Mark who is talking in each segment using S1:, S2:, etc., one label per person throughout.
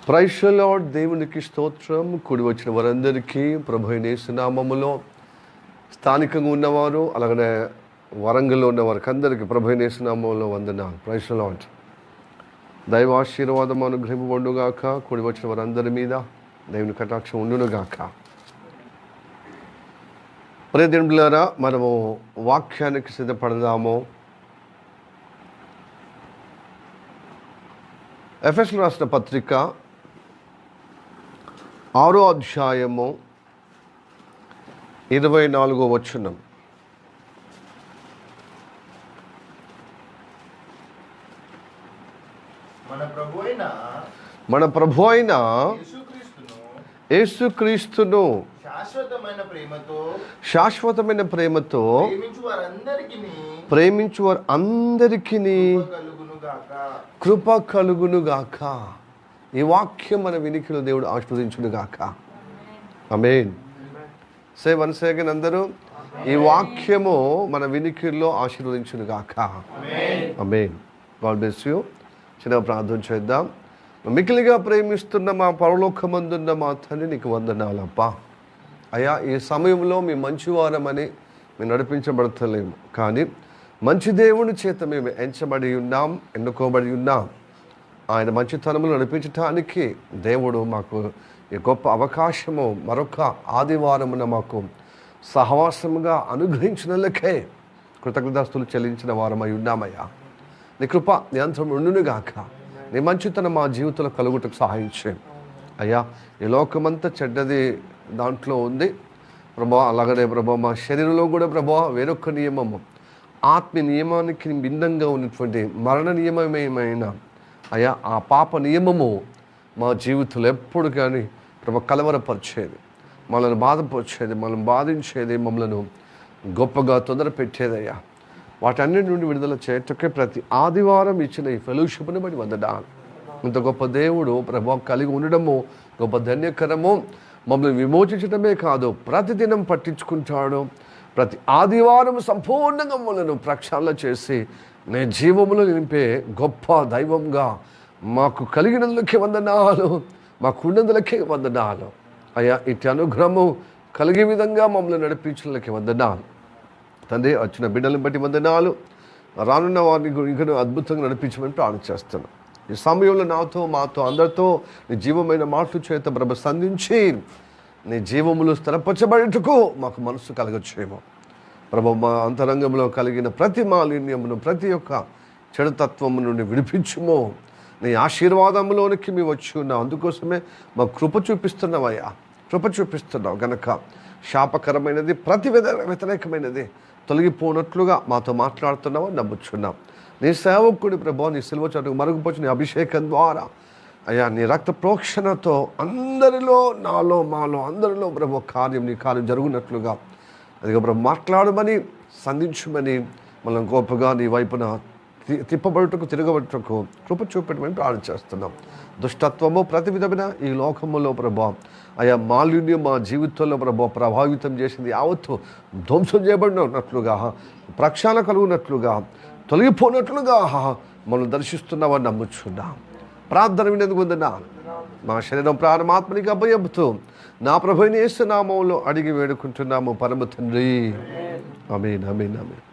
S1: Praise the lord. దేవునికి స్తోత్రం. కూడి వచ్చిన వారందరికీ ప్రభువైన యేసు నామములో, స్థానికంగా ఉన్నవారు అలాగనే వరంగల్లో ఉన్న వారికి అందరికీ ప్రభువైన యేసు నామములో వందనాలు. Praise the Lord. దైవ ఆశీర్వాదం అనుగ్రహింపబడుగాక. కూడి వచ్చిన వారందరి మీద దేవుని కటాక్షం ఉండునుగాక. ప్రియ దేవులారా, మనము వాక్యానికి సిద్ధపడదాము. ఎఫెసీయులకు రాసిన పత్రిక 6వ అధ్యాయము 24వ వచనం. మన ప్రభు అయిన యేసుక్రీస్తును శాశ్వతమైన ప్రేమతో ప్రేమించు వారు అందరికీ కృప కలుగునుగాక. ఈ వాక్యం మన వినికిలో దేవుడు ఆశీర్వదించునుగాక. ఆమేన్. సే వన్స్ అగైన్ అందరూ, ఈ వాక్యము మన వినికిలో ఆశీర్వదించునుగాక. ఆమేన్. God bless you. చిన్న ప్రార్థన చేద్దాం. మిక్కిలిగా ప్రేమిస్తున్న మా పరలోకమందున్న మా తండ్రి, నీకు వందనాలప్పా. అయ్యా, ఈ సమయంలో మీ మంచివారమని మేము నడిపించబడతలేము, కానీ మంచి దేవుని చేత మేము ఎంచబడి ఉన్నాం, ఎన్నుకోబడి ఉన్నాం. ఆయన మంచితనములు నడిపించటానికి దేవుడు మాకు ఈ గొప్ప అవకాశము మరొక ఆదివారమున మాకు సహవాసముగా అనుగ్రహించినందుకే కృతజ్ఞతాస్తులు చెల్లించిన వారమై ఉన్నామయ్యా. నీ కృప నియంత్రణ ఉండునుగాక. నీ మంచితనం మా జీవితంలో కలుగుటకు సహాయం చేయండి అయ్యా. ఈ లోకమంతా చెడ్డది దాంట్లో ఉంది ప్రభా. అలాగనే ప్రభా, మా శరీరంలో కూడా ప్రభా వేరొక నియమము, ఆత్మీయ నియమానికి భిన్నంగా ఉన్నటువంటి మరణ నియమమేమైనా అయ్యా, ఆ పాప నియమము మా జీవితంలో ఎప్పుడు కానీ ప్రభా కలవరపరిచేది, మనల్ని బాధపరిచేది, మనల్ని బాధించేది, మమ్మల్ని గొప్పగా తొందర పెట్టేదయ్యా. వాటన్నిటి నుండి విడుదల చేయటకే ప్రతి ఆదివారం ఇచ్చిన ఈ ఫెలోషిప్ని బట్టి వందనాలు. ఇంత గొప్ప దేవుడు ప్రభా కలిగి ఉండడము గొప్ప ధన్యకరము. మమ్మల్ని విమోచించడమే కాదు, ప్రతిదినం పట్టించుకుంటాడు. ప్రతి ఆదివారం సంపూర్ణంగా మమ్మల్ని ప్రక్షాళన చేసి నీ జీవములు నింపే గొప్ప దైవంగా మాకు కలిగినందుకే వందనాలు, మాకున్నందులకే వందనాలు అయ్యా. ఇటు అనుగ్రహము కలిగే విధంగా మమ్మల్ని నడిపించడానికి వందనాలు తండ్రి. వచ్చిన బిడ్డలను బట్టి వందనాలు. రానున్న వారిని ఇంకా అద్భుతంగా నడిపించమని ప్రార్థన చేస్తున్నాను. ఈ సమయంలో నాతో మాతో అందరితో నీ జీవమైన మాటలు చేత ప్రభ సంధించి నీ జీవములు స్థిరపరచబడేటకు మాకు మనసు కలగచ్చేమో ప్రభ. మా అంతరంగంలో కలిగిన ప్రతి మాలిన్యమును, ప్రతి ఒక్క చెడుతత్వము నుండి విడిపించుమో. నీ ఆశీర్వాదంలోనికి మేము వచ్చి ఉన్నాం, అందుకోసమే మా కృప చూపిస్తున్నావయ్యా. కృప చూపిస్తున్నావు గనక శాపకరమైనది, ప్రతి వ్యతిరేకమైనది తొలగిపోనట్లుగా మాతో మాట్లాడుతున్నావు నమ్ముచున్నాం. నీ సేవకుడి ప్రభా, నీ సిలువ చాటుకు మరుగుపరిచిన నీ అభిషేకం ద్వారా అయ్యా, నీ రక్త ప్రోక్షణతో అందరిలో, నాలో, మాలో అందరిలో ప్రభు నీ కార్యం జరుగునట్లుగా అదిగో ప్రభు మాట్లాడమని, సంధించమని, మనం గొప్పగా నీ వైపున తిప్పబడుటకు, తిరగబడుటకు కృప చూపెట్టమని ప్రార్థన చేస్తున్నాం. దుష్టత్వము ప్రతి విధమైన ఈ లోకములో ప్రభా అయా మాలిన్యం మా జీవితంలో ప్రభా ప్రభావితం చేసింది యావత్తు ధ్వంసం చేయబడినట్లుగా, ప్రక్షాళన కలుగునట్లుగా, తొలగిపోనట్లుగా మనం దర్శిస్తున్నామని నమ్ముచున్నాం. ప్రార్థన వినేందుకు వందనాలు. మా శరీరం ప్రాణమాత్మనికి అభయపుతూ నా ప్రభువైన యేసు నామములో అడిగి వేడుకుంటున్నాము పరమ తండ్రి. ఆమేన్, ఆమేన్, ఆమేన్.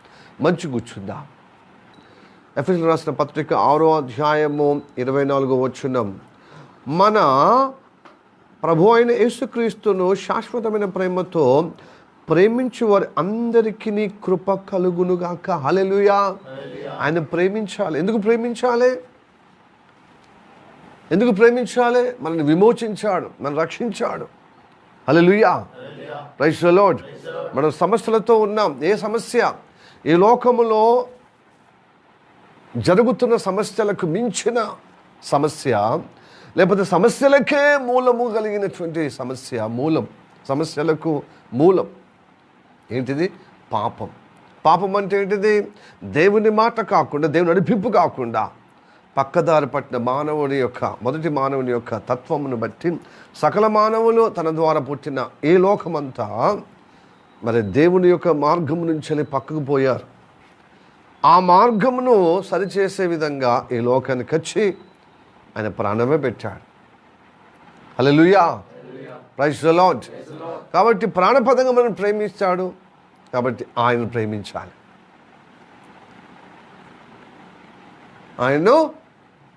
S1: మంచి కూర్చుందాం. ఎఫెసీయులకు రాసిన పత్రిక 6వ అధ్యాయము 24వ వచనం. మన ప్రభు అయిన యేసుక్రీస్తును శాశ్వతమైన ప్రేమతో ప్రేమించు వారి అందరికీ కృప కలుగునుగాక. హల్లెలూయా. ఆయన ప్రేమించాలి. ఎందుకు ప్రేమించాలి? ఎందుకు ప్రేమించాలి? మనల్ని విమోచించాడు, మనల్ని రక్షించాడు. హల్లెలూయా. Praise the Lord. మనం సమస్యలతో ఉన్నాం. ఏ సమస్య? ఈ లోకములో జరుగుతున్న సమస్యలకు మించిన సమస్య, లేకపోతే సమస్యలకే మూలము కలిగినటువంటి సమస్య, సమస్యలకు మూలం ఏంటిది? పాపం. పాపం అంటే ఏంటిది? దేవుని మాట కాకుండా, దేవుని నడిపింపు కాకుండా పక్కదారి పట్టిన మొదటి మానవుని యొక్క తత్వమును బట్టి సకల మానవులు తన ద్వారా పుట్టిన ఈ లోకమంతా మరి దేవుని యొక్క మార్గం నుంచి పక్కకు పోయారు. ఆ మార్గమును సరిచేసే విధంగా ఈ లోకానికి వచ్చి ఆయన ప్రాణమే పెట్టాడు. హల్లెలూయా, ప్రైజ్ ది లార్డ్. కాబట్టి ప్రాణపదంగా మనం ప్రేమిస్తాడు, కాబట్టి ఆయన ప్రేమించాలి, ఆయన్ను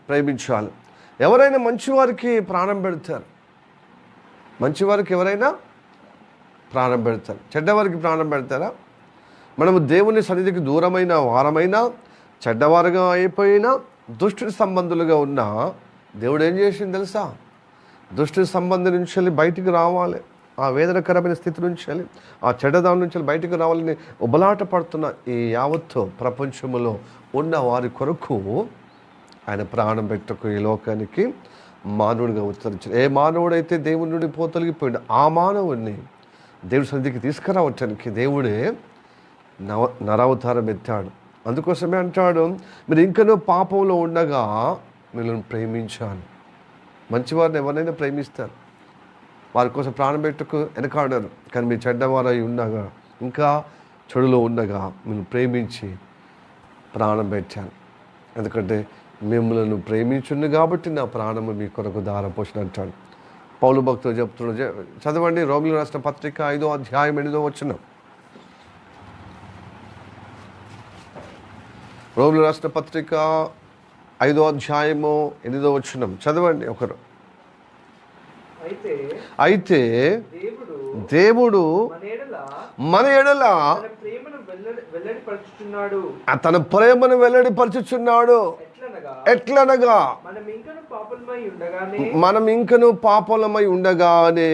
S1: ప్రేమించాలి. ఎవరైనా మంచివారికి ప్రాణం పెడతారు, మంచివారికి ఎవరైనా ప్రాణం పెడతారు, చెడ్డవారికి ప్రాణం పెడతారా? మనము దేవుని సన్నిధికి దూరమైన వారమైనా, చెడ్డవారుగా అయిపోయినా, దుష్టుడి సంబంధులుగా ఉన్నా దేవుడు ఏం చేసింది తెలుసా? దుష్టుడి సంబంధం నుంచి వెళ్ళి బయటికి రావాలి, ఆ వేదనకరమైన స్థితి నుంచి వెళ్ళి, ఆ చెడ్డదాని నుంచి బయటికి రావాలని ఉబలాట పడుతున్న ఈ యావత్తు ప్రపంచంలో ఉన్న వారి కొరకు ఆయన ప్రాణం పెట్టకు ఈ లోకానికి మానవుడిగా ఉత్తరించాడు. ఏ మానవుడైతే దేవుని నుండి పోతొలగిపోయాడు, ఆ మానవుడిని దేవుడి సన్నిధికి తీసుకురావటానికి దేవుడే నరావతారం ఎత్తాడు. అందుకోసమే అంటాడు, మీరు ఇంకనూ పాపంలో ఉండగా మిమ్మల్ని ప్రేమించాను. మంచివారిని ఎవరైనా ప్రేమిస్తారు, వారి కోసం ప్రాణం పెట్టుకు వెనకాడరు. కానీ మీరు చెడ్డవారై ఉండగా, ఇంకా చెడులో ఉండగా మిమ్మల్ని ప్రేమించి ప్రాణం పెట్టాను. ఎందుకంటే మిమ్మల్ని ప్రేమించుంది కాబట్టి నా ప్రాణము మీ కొరకు ధారపోసిన అంటాడు పౌలు భక్తులు చెప్తున్నాడు. చదవండి, రోమిలకు రాసిన పత్రిక 5వ అధ్యాయం 8వ వచనం. రోమిలకు రాసిన పత్రిక 5వ అధ్యాయము 8వ వచనం చదవండి ఒకరు. అయితే దేవుడు మన ఎడల తన ప్రేమను వెల్లడిపరచుచున్నాడు. ఎట్లనగా మనం ఇంకను పాపలమై ఉండగానే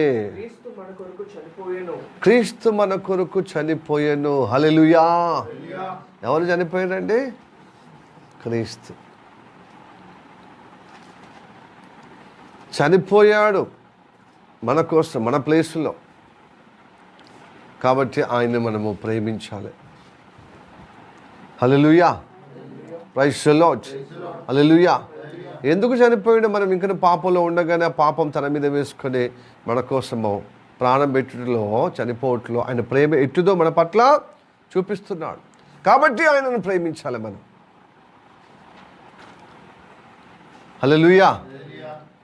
S1: క్రీస్తు మన కొరకు చనిపోయాను. హల్లెలూయా. ఎవరు చనిపోయారండి? క్రీస్తు చనిపోయాడు మన కోసం, మన ప్లేస్లో. కాబట్టి ఆయన్ని మనము ప్రేమించాలి. హల్లెలూయా, ప్రైజ్ ది లార్డ్. హల్లెలూయా. ఎందుకు చనిపోయాడు? మనం ఇంకా పాపంలో ఉండగానే ఆ పాపం తన మీద వేసుకొని మన కోసము ప్రాణం పెట్టుటలో, చనిపోవట్లో ఆయన ప్రేమ ఎట్టుదో మన పట్ల చూపిస్తున్నాడు. కాబట్టి ఆయనను ప్రేమించాలి మనం. హల్లెలూయా.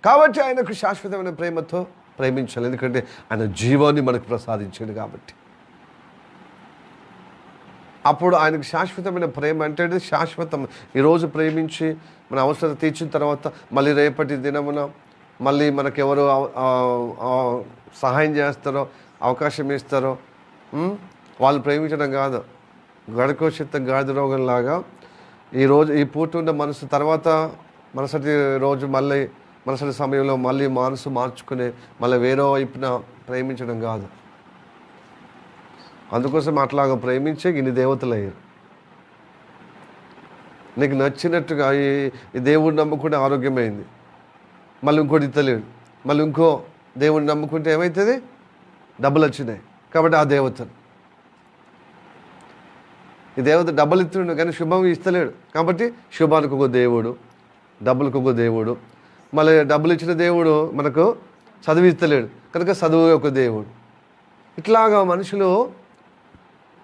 S1: కాబట్టి ఆయనకు శాశ్వతమైన ప్రేమతో ప్రేమించాలి. ఎందుకంటే ఆయన జీవాన్ని మనకు ప్రసాదించాడు కాబట్టి. అప్పుడు ఆయనకు శాశ్వతమైన ప్రేమ అంటే శాశ్వతం. ఈరోజు ప్రేమించి మన అవసరం తీర్చిన తర్వాత మళ్ళీ రేపటి దినమున మళ్ళీ మనకెవరు సహాయం చేస్తారో, అవకాశం ఇస్తారో వాళ్ళు ప్రేమించడం కాదు. గడకోశిత గాడి రోగంలాగా ఈరోజు ఈ పూట ఉన్న మనసు తర్వాత మరుసటి రోజు మళ్ళీ మరుసటి సమయంలో మళ్ళీ మనసు మార్చుకుని మళ్ళీ వేరే వైపున ప్రేమించడం కాదు. అందుకోసం అట్లాగా ప్రేమించే ఇన్ని దేవతలు అయ్యారు. నీకు నచ్చినట్టుగా ఈ దేవుడిని నమ్ముకుంటే ఆరోగ్యమైంది, మళ్ళీ ఇంకోటి ఇస్తలేడు, మళ్ళీ ఇంకో దేవుడిని నమ్ముకుంటే ఏమవుతుంది? డబ్బులు వచ్చినాయి కాబట్టి ఆ దేవతను. ఈ దేవత డబ్బులు ఇస్తుండు కానీ శుభం ఇస్తలేడు కాబట్టి శుభానికి ఒక దేవుడు, డబ్బులకు ఒక దేవుడు. మళ్ళీ డబ్బులు ఇచ్చిన దేవుడు మనకు చదువు ఇస్తలేడు కనుక చదువు ఒక దేవుడు. ఇట్లాగా మనుషులు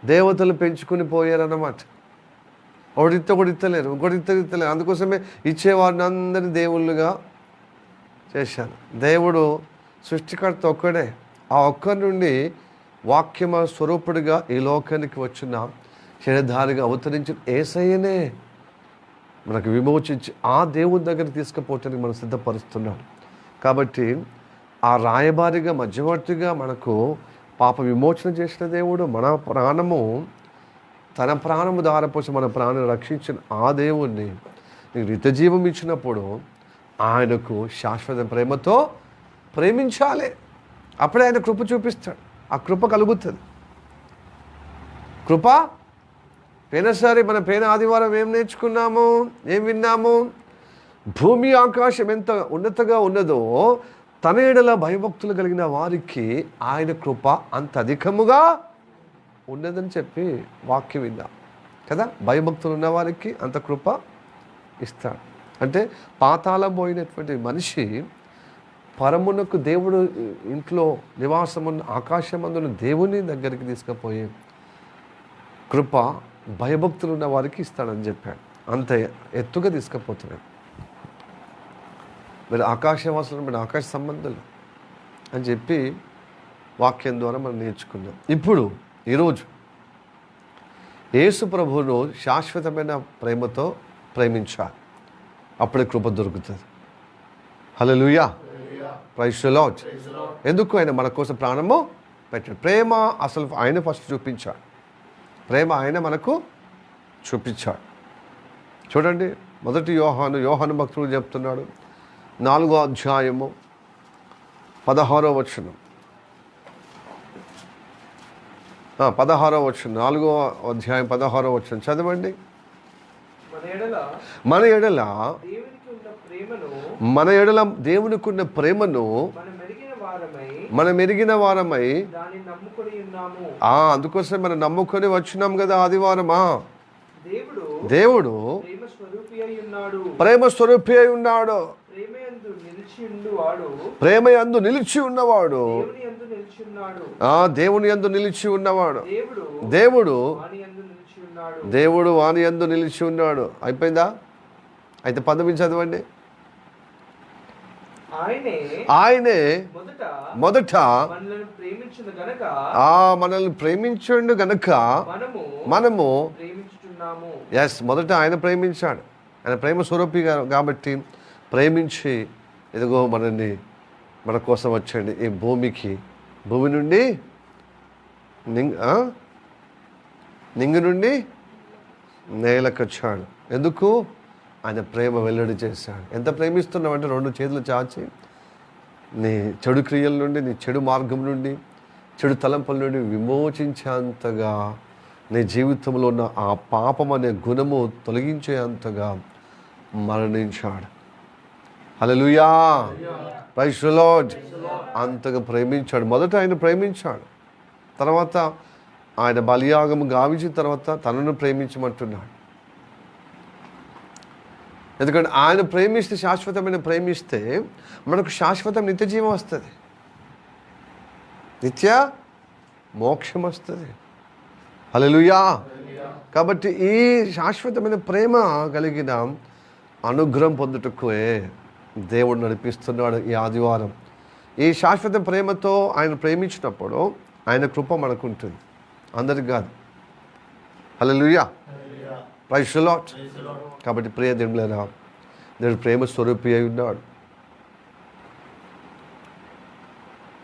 S1: దేవతలు పెంచుకుని పోయారన్నమాట. ఒకటి ఇస్తలేరు, ఇంకోటి ఇస్తలేరు. అందుకోసమే ఇచ్చేవారిని అందరినీ దేవుళ్ళుగా చేశారు. దేవుడు సృష్టికర్త ఒక్కడే. ఆ ఒక్కరి నుండి వాక్యమ స్వరూపుడిగా ఈ లోకానికి వచ్చిన శరీరధారిగా అవతరించిన యేసయ్యనే మనకు విమోచించి ఆ దేవుని దగ్గర తీసుకుపోవటానికి మనం సిద్ధపరుస్తున్నాడు. కాబట్టి ఆ రాయబారిగా, మధ్యవర్తిగా మనకు పాప విమోచన చేసిన దేవుడు, మన ప్రాణము తన ప్రాణము దారపోసి మన ప్రాణం రక్షించిన ఆ దేవుణ్ణి నీకు నిత్యజీవం ఇచ్చినప్పుడు ఆయనకు శాశ్వత ప్రేమతో ప్రేమించాలి. అప్పుడే ఆయన కృప చూపిస్తాడు. ఆ కృప కలుగుతుంది. కృప పోయినసారి మన పోయిన ఆదివారం ఏం నేర్చుకున్నాము, ఏం విన్నాము? భూమి ఆకాశం ఎంత ఉన్నతగా ఉన్నదో తన ఎడల భయభక్తులు కలిగిన వారికి ఆయన కృప అంత అధికముగా ఉన్నదని చెప్పి వాక్యం విన్నాం కదా. భయభక్తులు ఉన్న వారికి అంత కృప ఇస్తాడు. అంటే పాతాళం పోయినటువంటి మనిషి పరమునకు దేవుడు ఇంట్లో నివాసమున్న ఆకాశమందున దేవుని దగ్గరికి తీసుకుపోయే కృప భయభక్తులు ఉన్న వారికి ఇస్తాడని చెప్పాడు. అంత ఎత్తుగా తీసుకుపోతున్నాడు. మీరు ఆకాశవాసులు, మీరు ఆకాశ సంబంధాలు అని చెప్పి వాక్యం ద్వారా మనం నేర్చుకున్నాం. ఇప్పుడు ఈరోజు యేసు ప్రభువును శాశ్వతమైన ప్రేమతో ప్రేమించాలి, అప్పుడే కృప దొరుకుతుంది. హల్లెలూయా, ప్రైజ్ ది లార్డ్. ఎందుకు? ఆయన మన కోసం ప్రాణము పెట్టాడు. ప్రేమ అసలు ఆయన ఫస్ట్ చూపించాడు. ప్రేమ ఆయన మనకు చూపించాడు. చూడండి, మొదటి యోహాను భక్తుడు చెప్తున్నాడు, 4వ అధ్యాయము 16వ వచనం. 16వ వచనం, 4వ అధ్యాయం 16వ వచనం చదవండి. మన ఎడల దేవునికి ఉన్న ప్రేమను మనం ఎరిగిన వారమై అందుకోసం మనం నమ్ముకొని వచ్చినాం కదా ఆదివారమా. దేవుడు ప్రేమ స్వరూపి అయి ఉన్నాడు. ప్రేమ యందు నిలిచి ఉన్నవాడు దేవుని యందు నిలిచి ఉన్నవాడు. దేవుడు వాని యందు నిలిచి ఉన్నాడు. అయిపోయిందా? అయితే 19 చదవండి. ఆయనే మొదట మనల్ని ప్రేమించండు గనక మనము మొదట ఆయన ప్రేమించాడు. ఆయన ప్రేమ స్వరూపి కాబట్టి ప్రేమించి ఇదిగో మన కోసం వచ్చండి ఈ భూమి నుండి నింగి నుండి నేలకు వచ్చాడు. ఎందుకు? ఆయన ప్రేమ వెల్లడి చేశాడు. ఎంత ప్రేమిస్తున్నామంటే 2 చేతులు చాచి నీ చెడు క్రియల నుండి, నీ చెడు మార్గం నుండి, చెడు తలంపుల నుండి విమోచించేంతగా, నీ జీవితంలో ఉన్న ఆ పాపం అనే గుణము తొలగించేంతగా మరణించాడు. హల్లెలూయా, ప్రైజ్ ది లార్డ్. అంతగా ప్రేమించాడు. మొదట ఆయన ప్రేమించాడు, తర్వాత ఆయన బలియాగము గావించిన తర్వాత తనను ప్రేమించమంటున్నాడు. ఎందుకంటే ఆయన ప్రేమిస్తే, శాశ్వతమైన ప్రేమిస్తే మనకు శాశ్వతం నిత్య జీవం వస్తుంది, నిత్య మోక్షం వస్తుంది. హల్లెలూయా. కాబట్టి ఈ శాశ్వతమైన ప్రేమ కలిగిన అనుగ్రహం పొందుటకే దేవుడు నడిపిస్తున్నాడు ఈ ఆదివారం. ఈ శాశ్వత ప్రేమతో ఆయన ప్రేమించినప్పుడు ఆయన కృప మనకు ఉంటుంది, అందరికి కాదు. హల్లెలూయా, ప్రైజ్ ది లార్డ్. కాబట్టి ప్రియ దేవులారా, దేవుడు ప్రేమ స్వరూపి అయి ఉన్నాడు.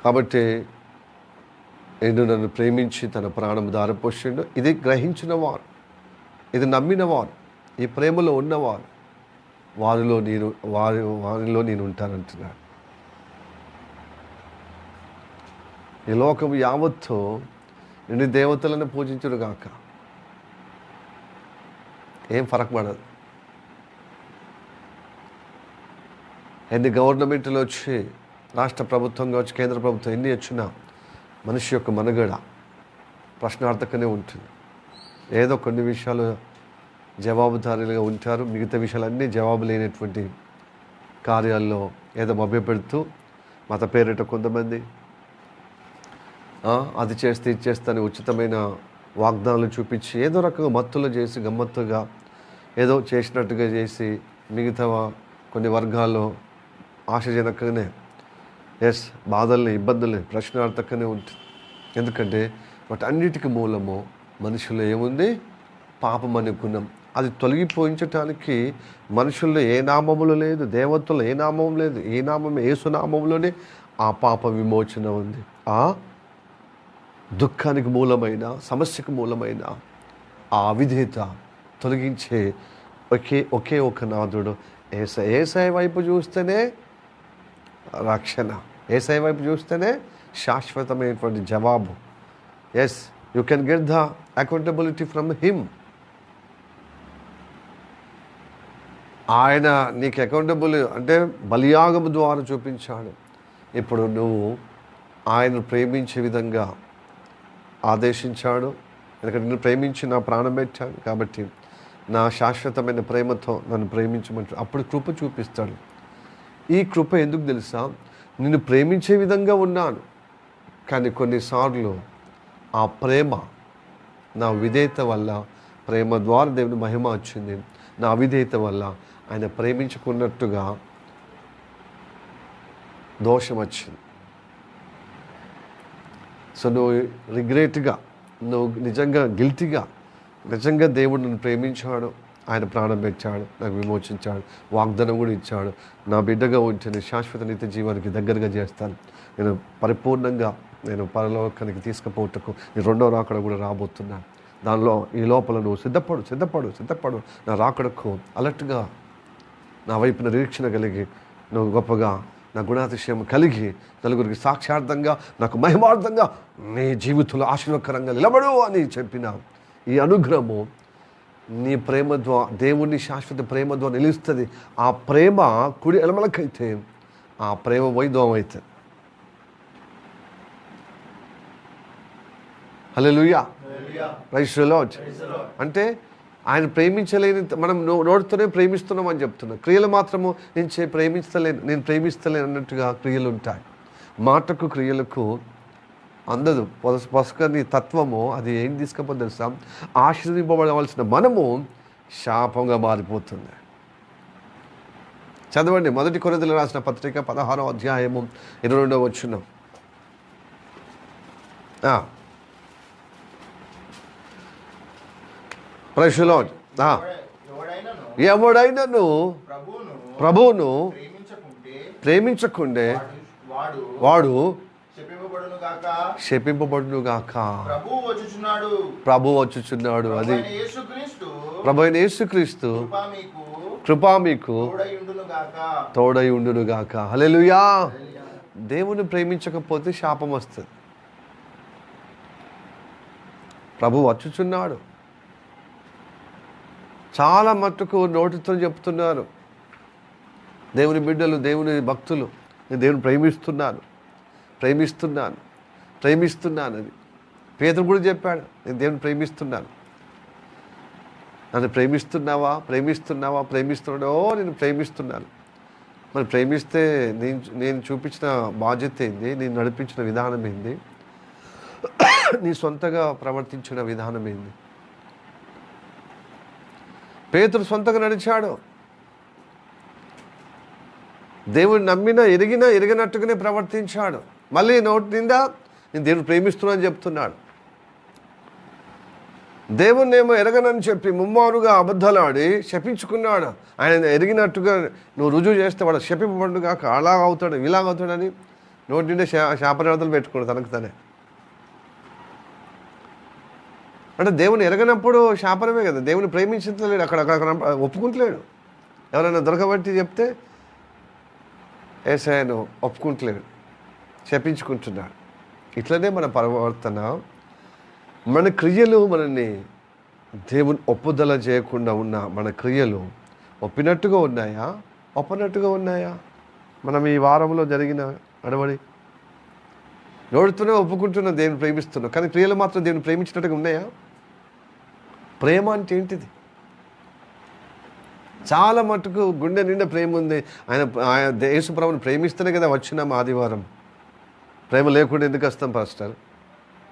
S1: కాబట్టి నన్ను ప్రేమించి తన ప్రాణం దారిపోసిండు. ఇది గ్రహించిన వారు, ఇది నమ్మిన వారు, ఈ ప్రేమలో ఉన్నవారు, వారిలో నేను ఉంటానంటున్నాడు. ఈ లోకం యావత్తు నిన్ను దేవతలను పూజించుడు గాక, ఏం ఫరక్ పడదు. ఎన్ని గవర్నమెంట్లు వచ్చి, రాష్ట్ర ప్రభుత్వంగా వచ్చి, కేంద్ర ప్రభుత్వం ఎన్ని వచ్చినా మనిషి యొక్క మనుగడ ప్రశ్నార్థకనే ఉంటుంది. ఏదో కొన్ని విషయాలు జవాబుదారీలుగా ఉంటారు, మిగతా విషయాలన్నీ జవాబు లేనటువంటి కార్యాల్లో ఏదో మభ్యపెడుతూ మత పేరిట కొంతమంది అది చేస్తే ఇది చేస్తే ఉచితమైన వాగ్దానాలు చూపించి ఏదో రకంగా మత్తులు చేసి, గమ్మత్తుగా ఏదో చేసినట్టుగా చేసి, మిగతా కొన్ని వర్గాల్లో ఆశాజనకంగానే బాధల్ని, ఇబ్బందుల్ని ప్రశ్నార్థకంగానే ఉంటుంది. ఎందుకంటే వాటి అన్నిటికీ మూలము మనుషుల్లో ఏముంది? పాపం అనే గుణం. అది తొలగిపోయించటానికి మనుషుల్లో ఏ నామములు లేదు, దేవతల్లో ఏ నామం లేదు. ఏ నామం? యేసు నామంలోనే ఆ పాప విమోచన ఉంది. ఆ దుఃఖానికి మూలమైన, సమస్యకు మూలమైన ఆ అవిధేయత తొలగించే ఒకే ఒక నాథుడు యేసయ్య వైపు చూస్తేనే రక్షణ, యేసయ్య వైపు చూస్తేనే శాశ్వతమైనటువంటి జవాబు. You can get the accountability from him. ఆయన నీకు అకౌంటబుల్ అంటే బలియాగము ద్వారా చూపించాడు. ఇప్పుడు నువ్వు ఆయన ప్రేమించే విధంగా ఆదేశించాడు. ఎందుకంటే నిన్ను ప్రేమించి నా ప్రాణం పెట్టాను కాబట్టి నా శాశ్వతమైన ప్రేమతో నన్ను ప్రేమించమంటాడు. అప్పుడు కృప చూపిస్తాడు. ఈ కృప ఎందుకు తెలుసా? నిన్ను ప్రేమించే విధంగా ఉన్నాను, కానీ కొన్నిసార్లు ఆ ప్రేమ నా విధేయత వల్ల, ప్రేమ ద్వారా దేవుని మహిమ వచ్చింది, నా అవిధేయత వల్ల ఆయన ప్రేమించుకున్నట్టుగా దోషం వచ్చింది. సో నువ్వు రిగ్రెట్గా, నువ్వు నిజంగా గిల్టీగా, నిజంగా దేవుడు నన్ను ప్రేమించాడు, ఆయన ప్రాణం పెట్టాడు, నాకు విమోచించాడు, వాగ్దానం కూడా ఇచ్చాడు, నా బిడ్డగా ఉంచి నేను శాశ్వత నిత్య జీవానికి దగ్గరగా చేస్తాను, నేను పరిపూర్ణంగా నేను పరలోకానికి తీసుకుపోవటకు ఈ రెండో రాకడ కూడా రాబోతున్నాను, దానిలో ఈ లోపల నువ్వు సిద్ధపడు నా రాకడకు అలర్ట్గా నా వైపున నిరీక్షణ కలిగి నువ్వు గొప్పగా నా గుణాతిశయం కలిగి నలుగురికి సాక్షార్థంగా నాకు మహిమార్థంగా నీ జీవితంలో ఆశీర్వకరంగా నిలబడు అని చెప్పిన ఈ అనుగ్రహము నీ ప్రేమ ద్వారా, దేవుని శాశ్వత ప్రేమ ద్వారా నిలుస్తుంది. ఆ ప్రేమ కుడి ఎలమలకైతే ఆ ప్రేమ వైద్యం అవుతుంది. హల్లెలూయా, ప్రైజ్ ది లార్డ్. అంటే ఆయన ప్రేమించలేని మనం నోటితోనే ప్రేమిస్తున్నాం అని చెప్తున్నాం, క్రియలు మాత్రము నేను ప్రేమిస్తలేను అన్నట్టుగా క్రియలు ఉంటాయి. మాటకు క్రియలకు అందదు. పసుకని తత్వము అది ఏం తీసుకపోతే తెలుసా, ఆశీర్వదింపబడవలసిన మనము శాపంగా మారిపోతుంది. చదవండి 1 కొరింథీయులకు రాసిన పత్రిక 16వ అధ్యాయము 22వ వచనం. Praise the Lord. ఎవడైనను ప్రభువును ప్రేమించకుండే వాడు శపింపబడునుగాక. ప్రభు వచ్చుచున్నాడు. అది ప్రభు అయిన యేసుక్రీస్తు కృపా మీకు తోడై ఉండునుగాక. హల్లెలూయా. దేవుని ప్రేమించకపోతే శాపం వస్తుంది. ప్రభు వచ్చుచున్నాడు. చాలా మట్టుకు నోటితో చెప్తున్నారు దేవుని బిడ్డలు, దేవుని భక్తులు, నేను దేవుని ప్రేమిస్తున్నాను అని పేతురు కూడా చెప్పాడు, నేను దేవుని ప్రేమిస్తున్నాను. నన్ను ప్రేమిస్తున్నావా? నేను ప్రేమిస్తున్నాను. మరి ప్రేమిస్తే నేను చూపించిన బాధ్యత ఏంది? నేను నడిపించిన విధానం ఏంది? నీ సొంతగా ప్రవర్తించిన విధానం ఏంది? పేతురు సొంతంగా నడిచాడు. దేవుని నమ్మినా ఎరిగినట్టుగానే ప్రవర్తించాడు. మళ్ళీ నోటి నిండా నేను దేవుని ప్రేమిస్తున్నానని చెప్తున్నాడు. దేవుణ్ణి ఏమో ఎరగనని చెప్పి ముమ్మారుగా అబద్ధాలు ఆడి శపించుకున్నాడు. ఆయన ఎరిగినట్టుగా నువ్వు రుజువు చేస్తే వాడు శపింపబడుగా అలాగవుతాడు ఇలాగవుతాడని నోటి నిండా శాపనార్థాలు పెట్టుకున్నాడు తనకు తనే. అంటే దేవుని ఎరగనప్పుడు శాపనమే కదా. దేవుని ప్రేమించలేడు, అక్కడ ఒప్పుకుంటలేడు. ఎవరైనా దొరకబట్టి చెప్తే యేసయ్యను ఒప్పుకుంటలేడు, శపించుకుంటున్నాడు. ఇట్లనే మన ప్రవర్తన, మన క్రియలు మనల్ని దేవుని ఒప్పుదల చేయకుండా ఉన్న మన క్రియలు ఒప్పినట్టుగా ఉన్నాయా, ఒప్పనట్టుగా ఉన్నాయా? మనం ఈ వారంలో జరిగిన నడవడి నోడుతూనే ఒప్పుకుంటున్నా దేవుని ప్రేమిస్తున్నాం, కానీ క్రియలు మాత్రం దేవుని ప్రేమించినట్టుగా ఉన్నాయా? ప్రేమ అంటే ఏంటిది? చాలా మటుకు గుండె నిండా ప్రేమ ఉంది. ఆయన యేసు ప్రభువుని ప్రేమిస్తేనే కదా వచ్చినాం ఆదివారం. ప్రేమ లేకుండా ఎందుకు వస్తాం పాస్టర్?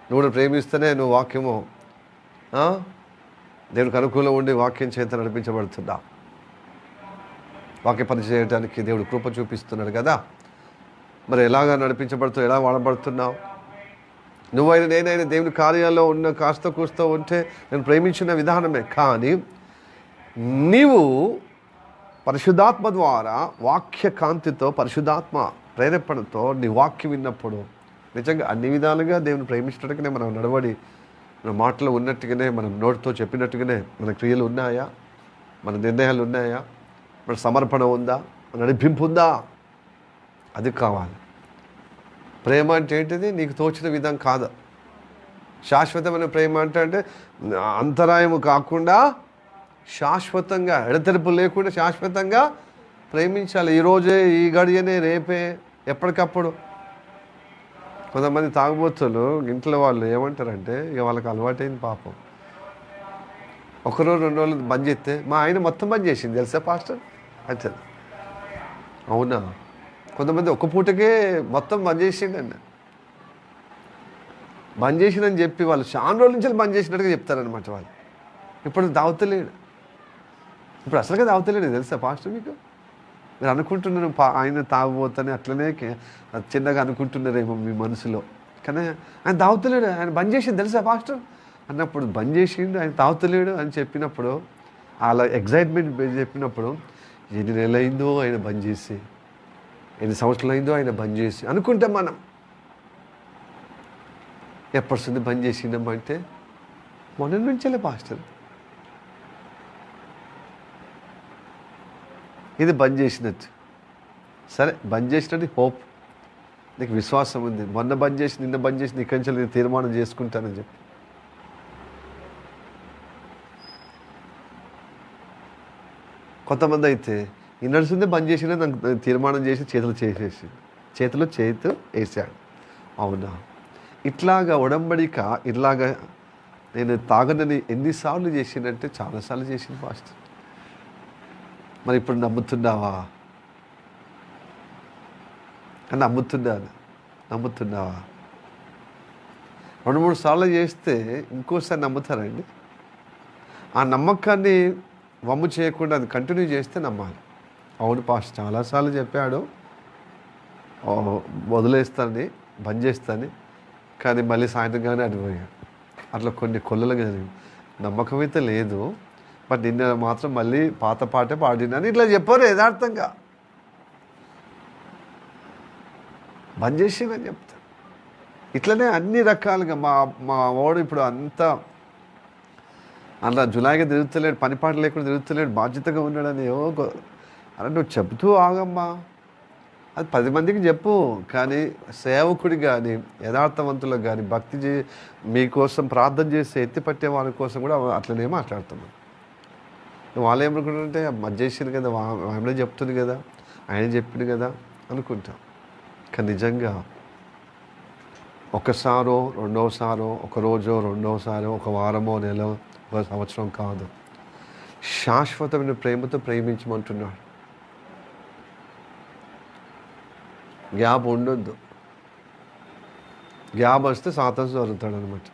S1: నువ్వు కూడా ప్రేమిస్తేనే నువ్వు వాక్యము దేవుడికి అనుకూలంగా ఉండి వాక్యం చేత నడిపించబడుతున్నా. వాక్య పని చేయడానికి దేవుడు కృప చూపిస్తున్నాడు కదా. మరి ఎలాగా నడిపించబడుతున్నావు, ఎలా వాడబడుతున్నావు? నువ్వైనా నేనైనా దేవుని కార్యాల్లో ఉన్న కాస్త కూస్తో ఉంటే నేను ప్రేమించిన విధానమే. కానీ నీవు పరిశుద్ధాత్మ ద్వారా వాక్య కాంతితో, పరిశుద్ధాత్మ ప్రేరేపణతో నీ వాక్యం విన్నప్పుడు నిజంగా అన్ని విధాలుగా దేవుని ప్రేమించినట్టుగానే మనం నడవడి, మన మాటలు ఉన్నట్టుగానే, మనం నోటితో చెప్పినట్టుగానే మన క్రియలు ఉన్నాయా, మన నిర్ణయాలు ఉన్నాయా, మన సమర్పణ ఉందా, మన నడిపింపు ఉందా? అది కావాలి. ప్రేమ అంటే ఏంటిది? నీకు తోచిన విధం కాదు. శాశ్వతమైన ప్రేమ అంటే అంతరాయము కాకుండా శాశ్వతంగా, ఎడతెరపు లేకుండా శాశ్వతంగా ప్రేమించాలి. ఈరోజే, ఈ గడియనే, రేపే, ఎప్పటికప్పుడు. కొంతమంది తాగుబోతులు ఇంట్లో వాళ్ళు ఏమంటారంటే, ఇక వాళ్ళకి అలవాటైంది పాపం. ఒకరోజు 2 రోజులు బంద్ చేస్తే మా ఆయన మొత్తం బంద్ చేసింది తెలుసా పాస్టర్ అంటే. అవునా? కొంతమంది ఒక్క పూటకే మొత్తం బంద్ చేసిండండి. బంద్ చేసిందని చెప్పి వాళ్ళు చాలా రోజుల నుంచి బంద్ చేసినట్టుగా చెప్తారనమాట వాళ్ళు. ఇప్పుడు తాగుతలేడు, ఇప్పుడు అసలుగా తాగుతలేడు తెలుసా పాస్టర్ మీకు? మీరు అనుకుంటున్నారు ఆయన తాగుబోతని, అట్లనే చిన్నగా అనుకుంటున్నారేమో మీ మనసులో. కానీ ఆయన తాగుతలేడు, ఆయన బంద్ చేసింది తెలుసా పాస్టర్ అన్నప్పుడు, బంద్ చేసిండు ఆయన తాగుతలేడు అని చెప్పినప్పుడు, అలా ఎగ్జైట్మెంట్ చెప్పినప్పుడు, ఎన్ని నెలలు అయిందో ఆయన బంద్ చేసి, ఎన్ని సంవత్సరాలు అయిందో ఆయన బంద్ చేసి అనుకుంటాం మనం. ఎప్పటి బంద్ చేసిండమ్మా అంటే మొన్న నుంచేలే పాస్టర్, ఇది బంద్ చేసినట్టు. సరే, బంద్ చేసినట్టు హోప్, నీకు విశ్వాసం ఉంది, మొన్న బంద్ చేసి నిన్న బంద్ చేసి ఇక్కడి నుంచి నేను తీర్మానం చేసుకుంటానని చెప్పి. కొంతమంది అయితే ఈ నడుస్తుంది బంద్ చేసినా నాకు తీర్మానం చేసి చేతిలో వేసాడు. అవునా, ఇట్లాగా ఉడంబడిక ఇట్లాగా నేను తాగనని ఎన్నిసార్లు చేసిందంటే చాలాసార్లు చేసింది పాస్టర్. మరి ఇప్పుడు నమ్ముతున్నావా? నమ్ముతున్నావా? 2-3 సార్లు చేస్తే ఇంకోసారి నమ్ముతారండి? ఆ నమ్మకాన్ని వమ్ము చేయకుండా అది కంటిన్యూ చేస్తే నమ్మాలి. అవును పాస్టర్ చాలాసార్లు చెప్పాడు వదిలేస్తానని, బంద్ చేస్తానని, కానీ మళ్ళీ సాయంత్రంగానే అడిపోయాడు. అట్లా కొన్ని కొల్లలు కలిగి నమ్మకం అయితే లేదు, బట్ నిన్న మాత్రం మళ్ళీ పాత పాటే పాడినాను ఇట్లా చెప్పారు యథార్థంగా. బంద్ చేసిందని చెప్తాను. ఇట్లనే అన్ని రకాలుగా మా వాడు ఇప్పుడు అంతా అలా జులాయిగా తిరుగుతలేడు, పని పాట లేకుండా తిరుగుతలేడు, బాధ్యతగా ఉన్నాడని అలా నువ్వు చెబుతూ ఆగమ్మా, అది 10 మందికి చెప్పు. కానీ సేవకుడి కానీ యథార్థవంతులకు కానీ భక్తి మీకోసం ప్రార్థన చేసి ఎత్తిపట్టే వాళ్ళ కోసం కూడా అట్లనే మాట్లాడుతున్నాను. వాళ్ళు ఏమనుకుంటారంటే మధ్య చేసింది కదా, ఆమె చెప్తుంది కదా, ఆయన చెప్పింది కదా అనుకుంటాం. కానీ నిజంగా ఒకసారో రెండోసారో, ఒక రోజో రెండోసారో, ఒక వారమో నెల, ఒక సంవత్సరం కాదు, శాశ్వతమైన ప్రేమతో ప్రేమించమంటున్నాడు. గ్యాప్ ఉండొద్దు. గ్యాప్ వస్తే సాతాను జరుగుతాడు అనమాట.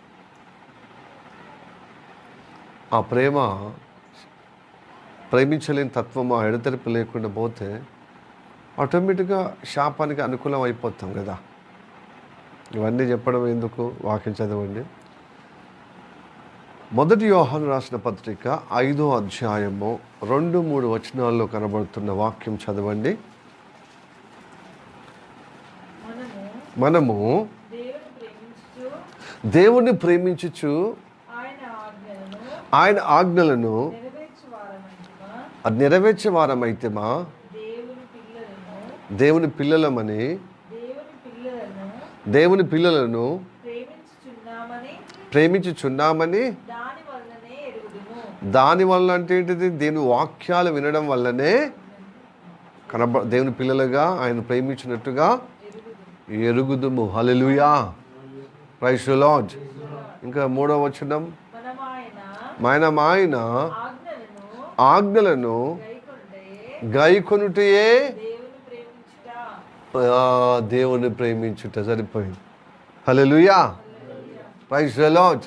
S1: ఆ ప్రేమించలేని తత్వం, ఆ ఎడతెరిపి లేకుండా పోతే ఆటోమేటిక్గా శాపానికి అనుకూలం అయిపోతాం కదా. ఇవన్నీ చెప్పడం ఎందుకు? వాక్యం చదవండి. 1 యోహాను రాసిన పత్రిక 5వ అధ్యాయము 2-3 వచనాల్లో కనబడుతున్న వాక్యం చదవండి. మనము దేవుణ్ణి ప్రేమించుచు ఆయన ఆజ్ఞలను నెరవేర్చే వారమైతేమా దేవుని పిల్లలమని, దేవుని పిల్లలను ప్రేమించుచున్నామని. దాని వల్ల అంటే ఏంటిది? దేవుని వాక్యాలు వినడం వల్లనే దేవుని పిల్లలుగా ఆయన ప్రేమించినట్టుగా ఎరుగుదుము. హల్లెలూయా, ప్రైజ్ ది లార్డ్. ఇంకా 3వ వచనం, ఆయన ఆజ్ఞలను గైకొనుటయే దేవుని ప్రేమించుట. సరిపోయింది. హల్లెలూయా, ప్రైజ్ ది లార్డ్.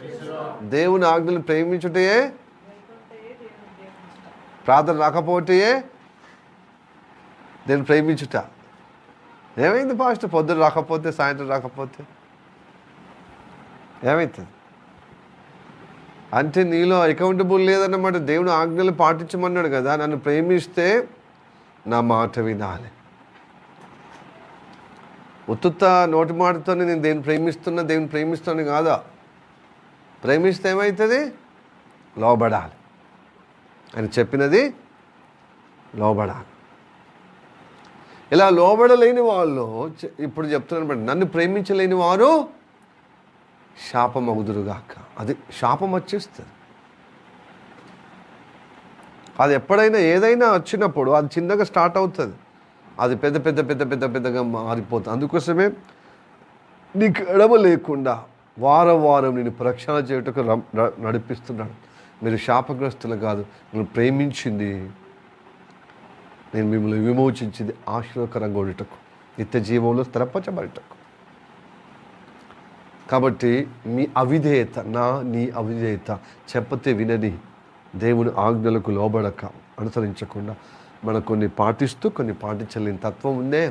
S1: దేవుని ఆజ్ఞలను ప్రేమించుటయే, ప్రార్థన రాకపోతే దేవుని ప్రేమించుట. ఏమైంది పాస్టర్? పొద్దున రాకపోతే, సాయంత్రం రాకపోతే ఏమవుతుంది అంటే నీలో అకౌంటబుల్ లేదన్నమాట. దేవుని ఆజ్ఞలు పాటించమన్నాడు కదా. నన్ను ప్రేమిస్తే నా మాట వినాలి. ఉత్తుత్త నోటి మాటతోనే నేను దేవుని ప్రేమిస్తాను కాదా. ప్రేమిస్తే ఏమవుతుంది? లోబడాలి. ఆయన చెప్పినది లోబడాలి. ఇలా లోబడలేని వాళ్ళు ఇప్పుడు చెప్తున్నారు, నన్ను ప్రేమించలేని వారు శాపమగుదురుగాక. అది శాపం వచ్చేస్తుంది. అది ఎప్పుడైనా ఏదైనా వచ్చినప్పుడు అది చిన్నగా స్టార్ట్ అవుతుంది, అది పెద్దగా మారిపోతుంది. అందుకోసమే నీకు ఎడమ లేకుండా వారం నేను ప్రక్షాళన చేయుటకు నడిపిస్తున్నాడు. మీరు శాపగ్రస్తులు కాదు, మీరు ప్రేమించింది, నేను మిమ్మల్ని విమోచించింది ఆశీర్వకరంగా ఉండటకు, నిత్య జీవంలో స్థిరపరచబడటకు. కాబట్టి నీ అవిధేయత చెప్పతే వినని దేవుని ఆజ్ఞలకు లోబడక అనుసరించకుండా మనం కొన్ని పాటిస్తూ కొన్ని పాటించలేని తత్వం ఉందే.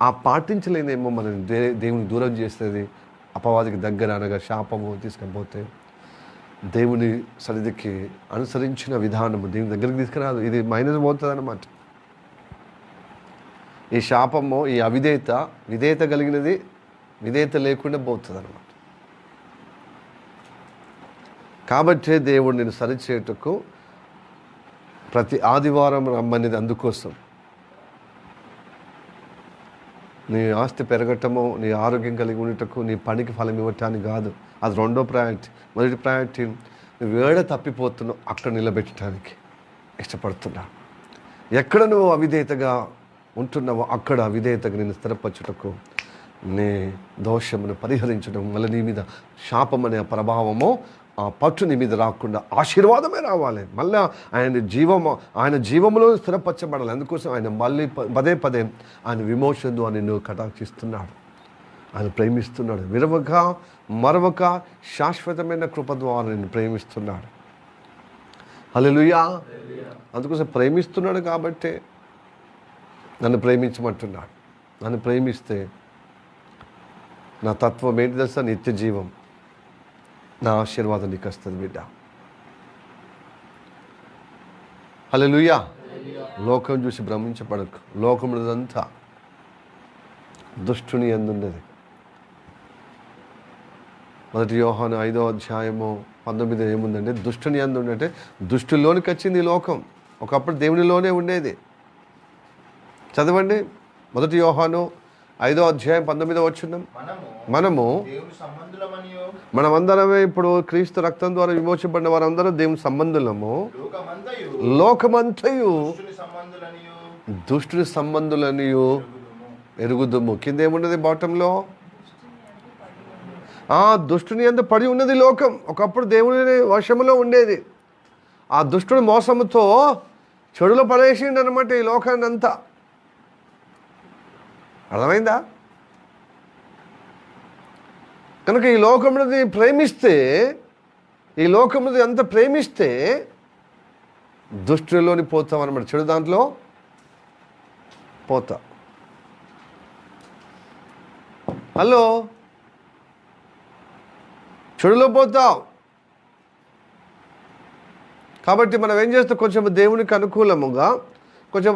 S1: ఆ పాటించలేనేమో మనం దేవుని దూరం చేస్తుంది, అపవాదికి దగ్గర అనగా శాపము తీసుకొని పోతే దేవుని సన్నిధికి అనుసరించిన విధానము దేవుని దగ్గరికి తీసుకురాదు. ఇది మైనస్ పోతుంది అన్నమాట. ఈ శాపము, ఈ విధేయత కలిగినది విధేయత లేకుండా పోతుంది అన్నమాట. కాబట్టి దేవుడు నేను సరిచేయటకు ప్రతి ఆదివారం రమ్మనేది అందుకోసం. నీ ఆస్తి పెరగటము, నీ ఆరోగ్యం కలిగి ఉండటకు, నీ పనికి ఫలం ఇవ్వటానికి కాదు. అది రెండో ప్రయారిటీ. మొదటి ప్రయారిటీ నువ్వు ఏడ తప్పిపోతున్నావు అక్కడ నిలబెట్టడానికి ఇష్టపడుతున్నా. ఎక్కడ నువ్వు అవిధేయతగా ఉంటున్నావో అక్కడ అవిధేయతగా నేను స్థిరపరచుటకు, నీ దోషమును పరిహరించడం వల్ల నీ మీద శాపం అనే ప్రభావము, ఆ పట్టు నీ మీద రాకుండా ఆశీర్వాదమే రావాలి. మళ్ళీ ఆయన జీవములో స్థిరపరచబడాలి. అందుకోసం ఆయన మళ్ళీ పదే ఆయన విమోచన ద్వారా నిన్ను కటాక్షిస్తున్నాడు. ఆయన ప్రేమిస్తున్నాడు. మరవక శాశ్వతమైన కృప ద్వారా నిన్ను ప్రేమిస్తున్నాడు. హల్లెలూయా. అందుకోసం ప్రేమిస్తున్నాడు కాబట్టి నన్ను ప్రేమించమంటున్నాడు. నన్ను ప్రేమిస్తే నా తత్వం ఏంటి తెలుసా? నిత్య జీవం, నా ఆశీర్వాదం నీకు వస్తుంది బిడ్డ. హల్లెలూయా. లోకం చూసి భ్రమించబడకు. లోకములంతా దుష్టుని యందున్నది. మొదటి యోహాను 5:19 ఏముందంటే దుష్టుని యందు ఉందంటే దుష్టుల్లోనికి వచ్చింది ఈ లోకం. ఒకప్పుడు దేవునిలోనే ఉండేది. చదవండి. మొదటి యోహాను 5:19 మనమందరమే ఇప్పుడు క్రీస్తు రక్తం ద్వారా విమోచబడిన వారందరూ దేవుని సంబంధులము. లోకమంతయు దుష్టుని సంబంధులనియు ఎరుగుదుము. కింద ఏమున్నది? బాటంలో దుష్టుని యందు పడి ఉన్నది లోకం. ఒకప్పుడు దేవుని వశములో ఉండేది. ఆ దుష్టుని మోసముతో చెడులో పడేసిండు అనమాట ఈ లోకాన్ని అంతా. అర్థమైందా? కనుక ఈ లోకమునది ప్రేమిస్తే, ఈ లోకమునది అంత ప్రేమిస్తే దుష్టులోని పోతాం అనమాట. చెడు దాంట్లో పోతా. హలో, చెడులో పోతావు. కాబట్టి మనం ఏం చేస్తాం? కొంచెం దేవునికి అనుకూలముగా, కొంచెం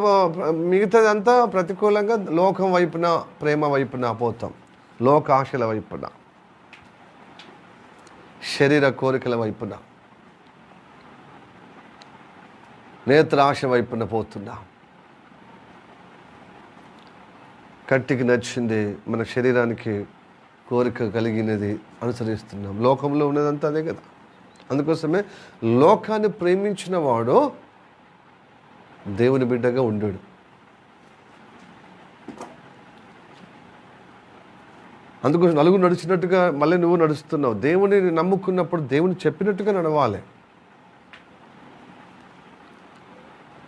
S1: మిగతాదంతా ప్రతికూలంగా లోకం వైపున, ప్రేమ వైపున పోతాం. లోక ఆశల వైపున, శరీర కోరికల వైపున, నేత్రాశ వైపున పోతున్నా. కంటికి నచ్చింది, మన శరీరానికి కోరిక కలిగినది అనుసరిస్తున్నాం. లోకంలో ఉన్నదంతా అదే కదా. అందుకోసమే లోకాన్ని ప్రేమించిన వాడు దేవుని బిడ్డగా ఉండడు. అందుకోసం నలుగురు నడిచినట్టుగా మళ్ళీ నువ్వు నడుస్తున్నావు. దేవుని నమ్ముకున్నప్పుడు దేవుని చెప్పినట్టుగా నడవాలి.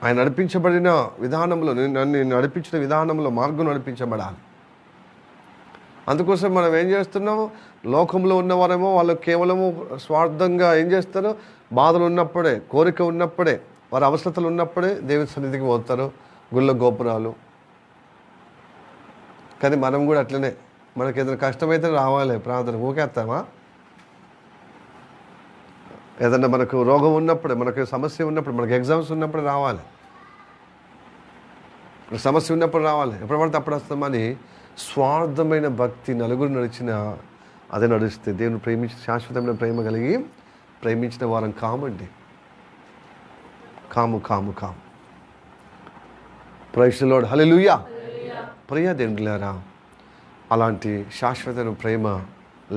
S1: ఆయన నడిపించబడిన విధానంలో, నన్ను నడిపించిన విధానంలో మార్గం నడిపించబడాలి. అందుకోసం మనం ఏం చేస్తున్నాం? లోకంలో ఉన్నవారేమో వాళ్ళు కేవలము స్వార్థంగా ఏం చేస్తారు? బాధలు ఉన్నప్పుడే, కోరిక ఉన్నప్పుడే, వారి అవసరతలు ఉన్నప్పుడే దేవుని సన్నిధికి పోతారు, గుళ్ళ గోపురాలు. కానీ మనం కూడా అట్లనే, మనకి ఏదైనా కష్టమైతే రావాలి ప్రార్థన. ఊకేస్తామా? ఏదన్నా మనకు రోగం ఉన్నప్పుడే, మనకు సమస్య ఉన్నప్పుడు, మనకు ఎగ్జామ్స్ ఉన్నప్పుడు రావాలి, సమస్య ఉన్నప్పుడు రావాలి. ఎప్పుడు పడితే అప్పుడు వస్తామని స్వార్థమైన భక్తి నలుగురు నడిచిన అదే నడిస్తే దేవుని ప్రేమించిన శాశ్వతమైన ప్రేమ కలిగి ప్రేమించిన వారం కామండి. కాము. Praise the Lord. హల్లెలూయా. ప్రియ దేవులారా, అలాంటి శాశ్వతమైన ప్రేమ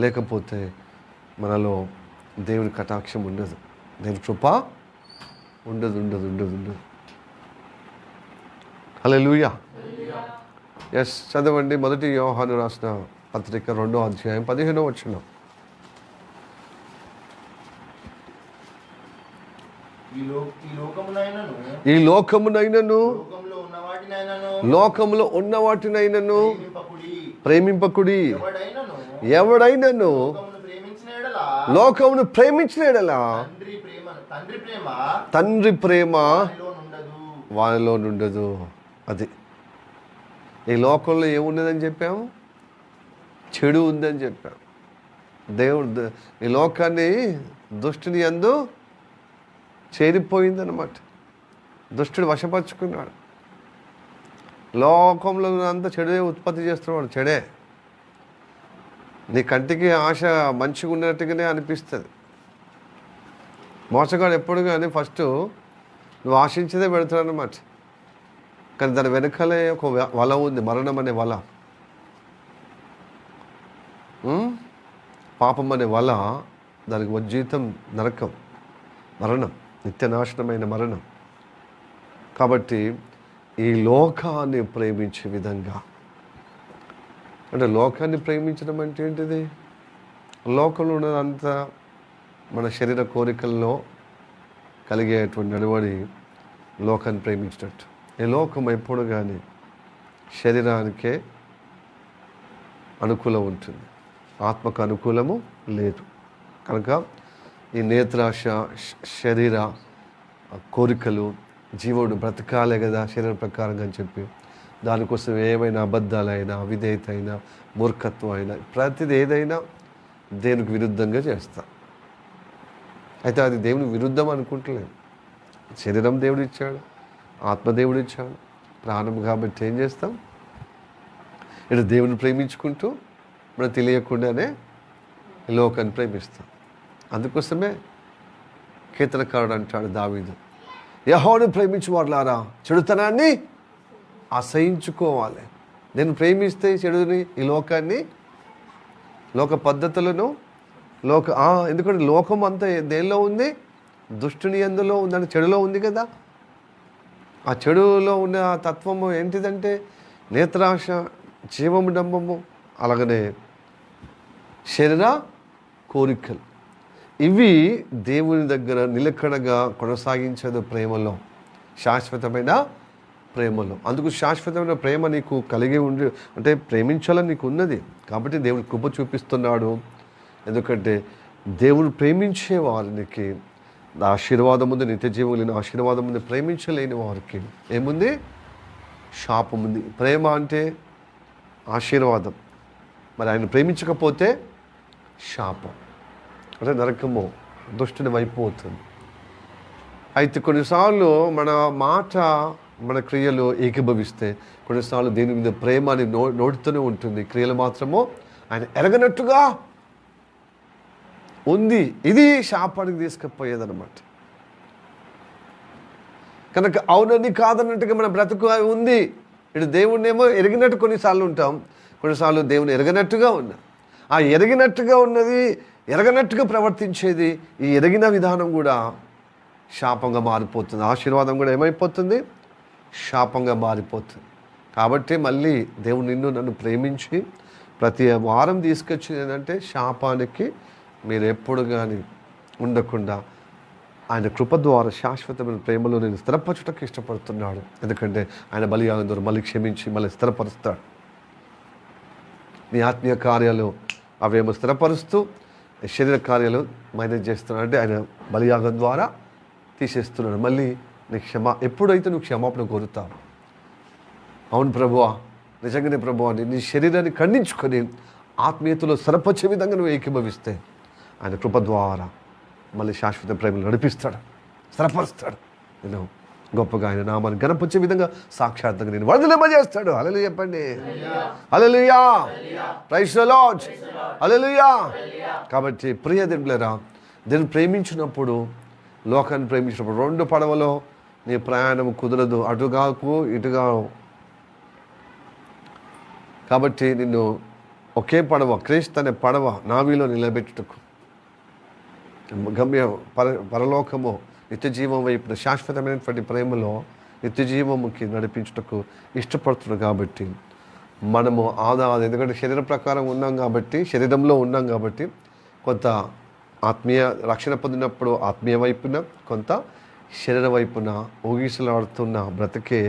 S1: లేకపోతే మనలో దేవుని కటాక్షం ఉండదు, దేవుని కృప ఉండదు. హల్లెలూయా. ఎస్, చదవండి. మొదటి యోహాను రాసిన పత్రిక 2వ అధ్యాయం 15వ వచనం. ఈ లోకమునైనను లోకములో ఉన్న వాటినైనను ప్రేమింపకుడి. ఎవడైనను లోకమును ప్రేమించిన ఎడల తండ్రి ప్రేమ వారిలో నుండదు. అది ఈ లోకంలో ఏమున్నదని చెప్పాము? చెడు ఉందని చెప్పాము. దేవుడు ఈ లోకాన్ని దుష్టుని యందు చేరిపోయిందన్నమాట. దుష్టుడు వశపరుచుకున్నాడు. లోకంలో అంతా చెడే ఉత్పత్తి చేస్తున్నాడు. చెడే నీ కంటికి ఆశ మంచిగా ఉన్నట్టుగానే అనిపిస్తుంది. మోసగాడు ఎప్పుడు కానీ ఫస్ట్ నువ్వు ఆశించేదే పెడతాడు అన్నమాట. కానీ దాని వెనకాలే ఒక వల ఉంది, మరణం అనే వల, పాపం అనే వల. దానికి జీవితం నరకం, మరణం, నిత్యనాశనమైన మరణం. కాబట్టి ఈ లోకాన్ని ప్రేమించే విధంగా, అంటే లోకాన్ని ప్రేమించడం అంటే ఏంటిది? లోకంలో ఉన్నదంతా మన శరీర కోరికల్లో కలిగేటువంటి నడవడి లోకాన్ని ప్రేమించినట్టు. ఈ లోకం ఎప్పుడు కానీ శరీరానికే అనుకూలం ఉంటుంది, ఆత్మకు అనుకూలము లేదు. కనుక ఈ నేత్రాశ, శరీర కోరికలు, జీవుడు బ్రతకాలే కదా శరీర ప్రకారంగా అని చెప్పి దానికోసం ఏమైనా అబద్ధాలైనా, అవిధేయత అయినా, మూర్ఖత్వం అయినా, ప్రతిది ఏదైనా దేవునికి విరుద్ధంగా చేస్తా. అయితే అది దేవునికి విరుద్ధం అనుకుంటలేదు. శరీరం దేవుడు ఇచ్చాడు, ఆత్మదేవుడు ఇచ్చాడు, ప్రాణం. కాబట్టి ఏం చేస్తాం? ఇటు దేవుని ప్రేమించుకుంటూ మనం తెలియకుండానే లోకాన్ని ప్రేమిస్తాం. అందుకోసమే కీర్తనకారుడు అంటాడు దావీదు, యెహోవాను ప్రేమించు వారులారా చెడుతనాన్ని అసహించుకోవాలి. నేను ప్రేమిస్తే చెడుని, ఈ లోకాన్ని, లోక పద్ధతులను, ఎందుకంటే లోకం అంతా దేనిలో ఉంది? దుష్టుని యందులో ఉందని, చెడులో ఉంది కదా. ఆ చెడులో ఉన్న తత్వము ఏంటిదంటే నేత్రాశ, జీవము డంబము, అలాగనే శరీర కోరికలు. ఇవి దేవుని దగ్గర నిలకడగా కొనసాగించదు ప్రేమలో, శాశ్వతమైన ప్రేమలో. అందుకు శాశ్వతమైన ప్రేమ నీకు కలిగి ఉండి, అంటే ప్రేమించాలని నీకు ఉన్నది కాబట్టి దేవుడు కృప చూపిస్తున్నాడు. ఎందుకంటే దేవుడు ప్రేమించే వారికి ఆశీర్వాదం ఉంది, నిత్య జీవం లేని ఆశీర్వాదం ఉంది. ప్రేమించలేని వారికి ఏముంది? శాపం ఉంది. ప్రేమ అంటే ఆశీర్వాదం, మరి ఆయన ప్రేమించకపోతే శాపం, అంటే నరకము, దుష్టుని వైపు అవుతుంది. అయితే కొన్నిసార్లు మన మాట, మన క్రియలు ఏకీభవిస్తే, కొన్నిసార్లు దీని మీద ప్రేమ అని నోటితోనే ఉంటుంది, క్రియలు మాత్రము ఆయన ఎరగనట్టుగా ఉంది. ఇది శాపానికి తీసుకుపోయేదన్నమాట. కనుక అవునని కాదన్నట్టుగా మన బ్రతుకు ఉంది. ఇటు దేవుణ్ణేమో ఎరిగినట్టు కొన్నిసార్లు ఉంటాం, కొన్నిసార్లు దేవుని ఎరగనట్టుగా ఉన్నా. ఆ ఎరిగినట్టుగా ఉన్నది, ఎరగనట్టుగా ప్రవర్తించేది, ఈ ఎరిగిన విధానం కూడా శాపంగా మారిపోతుంది. ఆశీర్వాదం కూడా ఏమైపోతుంది? శాపంగా మారిపోతుంది. కాబట్టి మళ్ళీ దేవుడు నన్ను ప్రేమించి ప్రతి వారం తీసుకొచ్చి ఏంటంటే శాపానికి మీరు ఎప్పుడు కానీ ఉండకుండా ఆయన కృప ద్వారా శాశ్వతమైన ప్రేమలో నేను స్థిరపరచుటకు ఇష్టపడుతున్నాడు. ఎందుకంటే ఆయన బలియాగం ద్వారా మళ్ళీ క్షమించి మళ్ళీ స్థిరపరుస్తాడు. నీ ఆత్మీయ కార్యాలు అవేమో స్థిరపరుస్తూ శరీర కార్యాలు మేనేజ్ చేస్తున్నాడు. అంటే ఆయన బలియాగం ద్వారా తీసేస్తున్నాడు. మళ్ళీ నీకు ఎప్పుడైతే నువ్వు క్షమాపణ కోరుతావు, అవును ప్రభువా, నిజంగానే ప్రభువా, నీ శరీరాన్ని ఖండించుకొని ఆత్మీయతలో స్థిరపరిచే విధంగా నువ్వు ఏకీభవిస్తే ఆయన కృప ద్వారా మళ్ళీ శాశ్వత ప్రేమలు నడిపిస్తాడు, స్థిరపరుస్తాడు. నేను గొప్పగా ఆయన నామాన్ని గణపరిచే విధంగా సాక్షాత్తంగా నేను వర్ధలింపజేస్తాడు. హల్లెలూయా చెప్పండి. హల్లెలూయా, ప్రైజ్ ది లార్డ్, హల్లెలూయా. కాబట్టి ప్రియ దేవులారా, దేవుని ప్రేమించినప్పుడు, లోకాన్ని ప్రేమించినప్పుడు రెండు పడవలో నీ ప్రయాణం కుదరదు, అటుగాకు ఇటుగా. కాబట్టి నిన్ను ఒకే పడవ, క్రీస్తు అనే పడవ నావిలో నిలబెట్టుటకు, గమ్యం పరలోకము, నిత్య జీవం వైపున శాశ్వతమైనటువంటి ప్రేమలో నిత్య జీవముకి నడిపించుటకు ఇష్టపడుతున్నాడు. కాబట్టి మనము ఎందుకంటే శరీర ప్రకారం ఉన్నాం కాబట్టి, శరీరంలో ఉన్నాం కాబట్టి, కొంత ఆత్మీయ రక్షణ పొందినప్పుడు ఆత్మీయ వైపున, కొంత శరీర వైపున ఊగిసలాడుతున్న బ్రతికే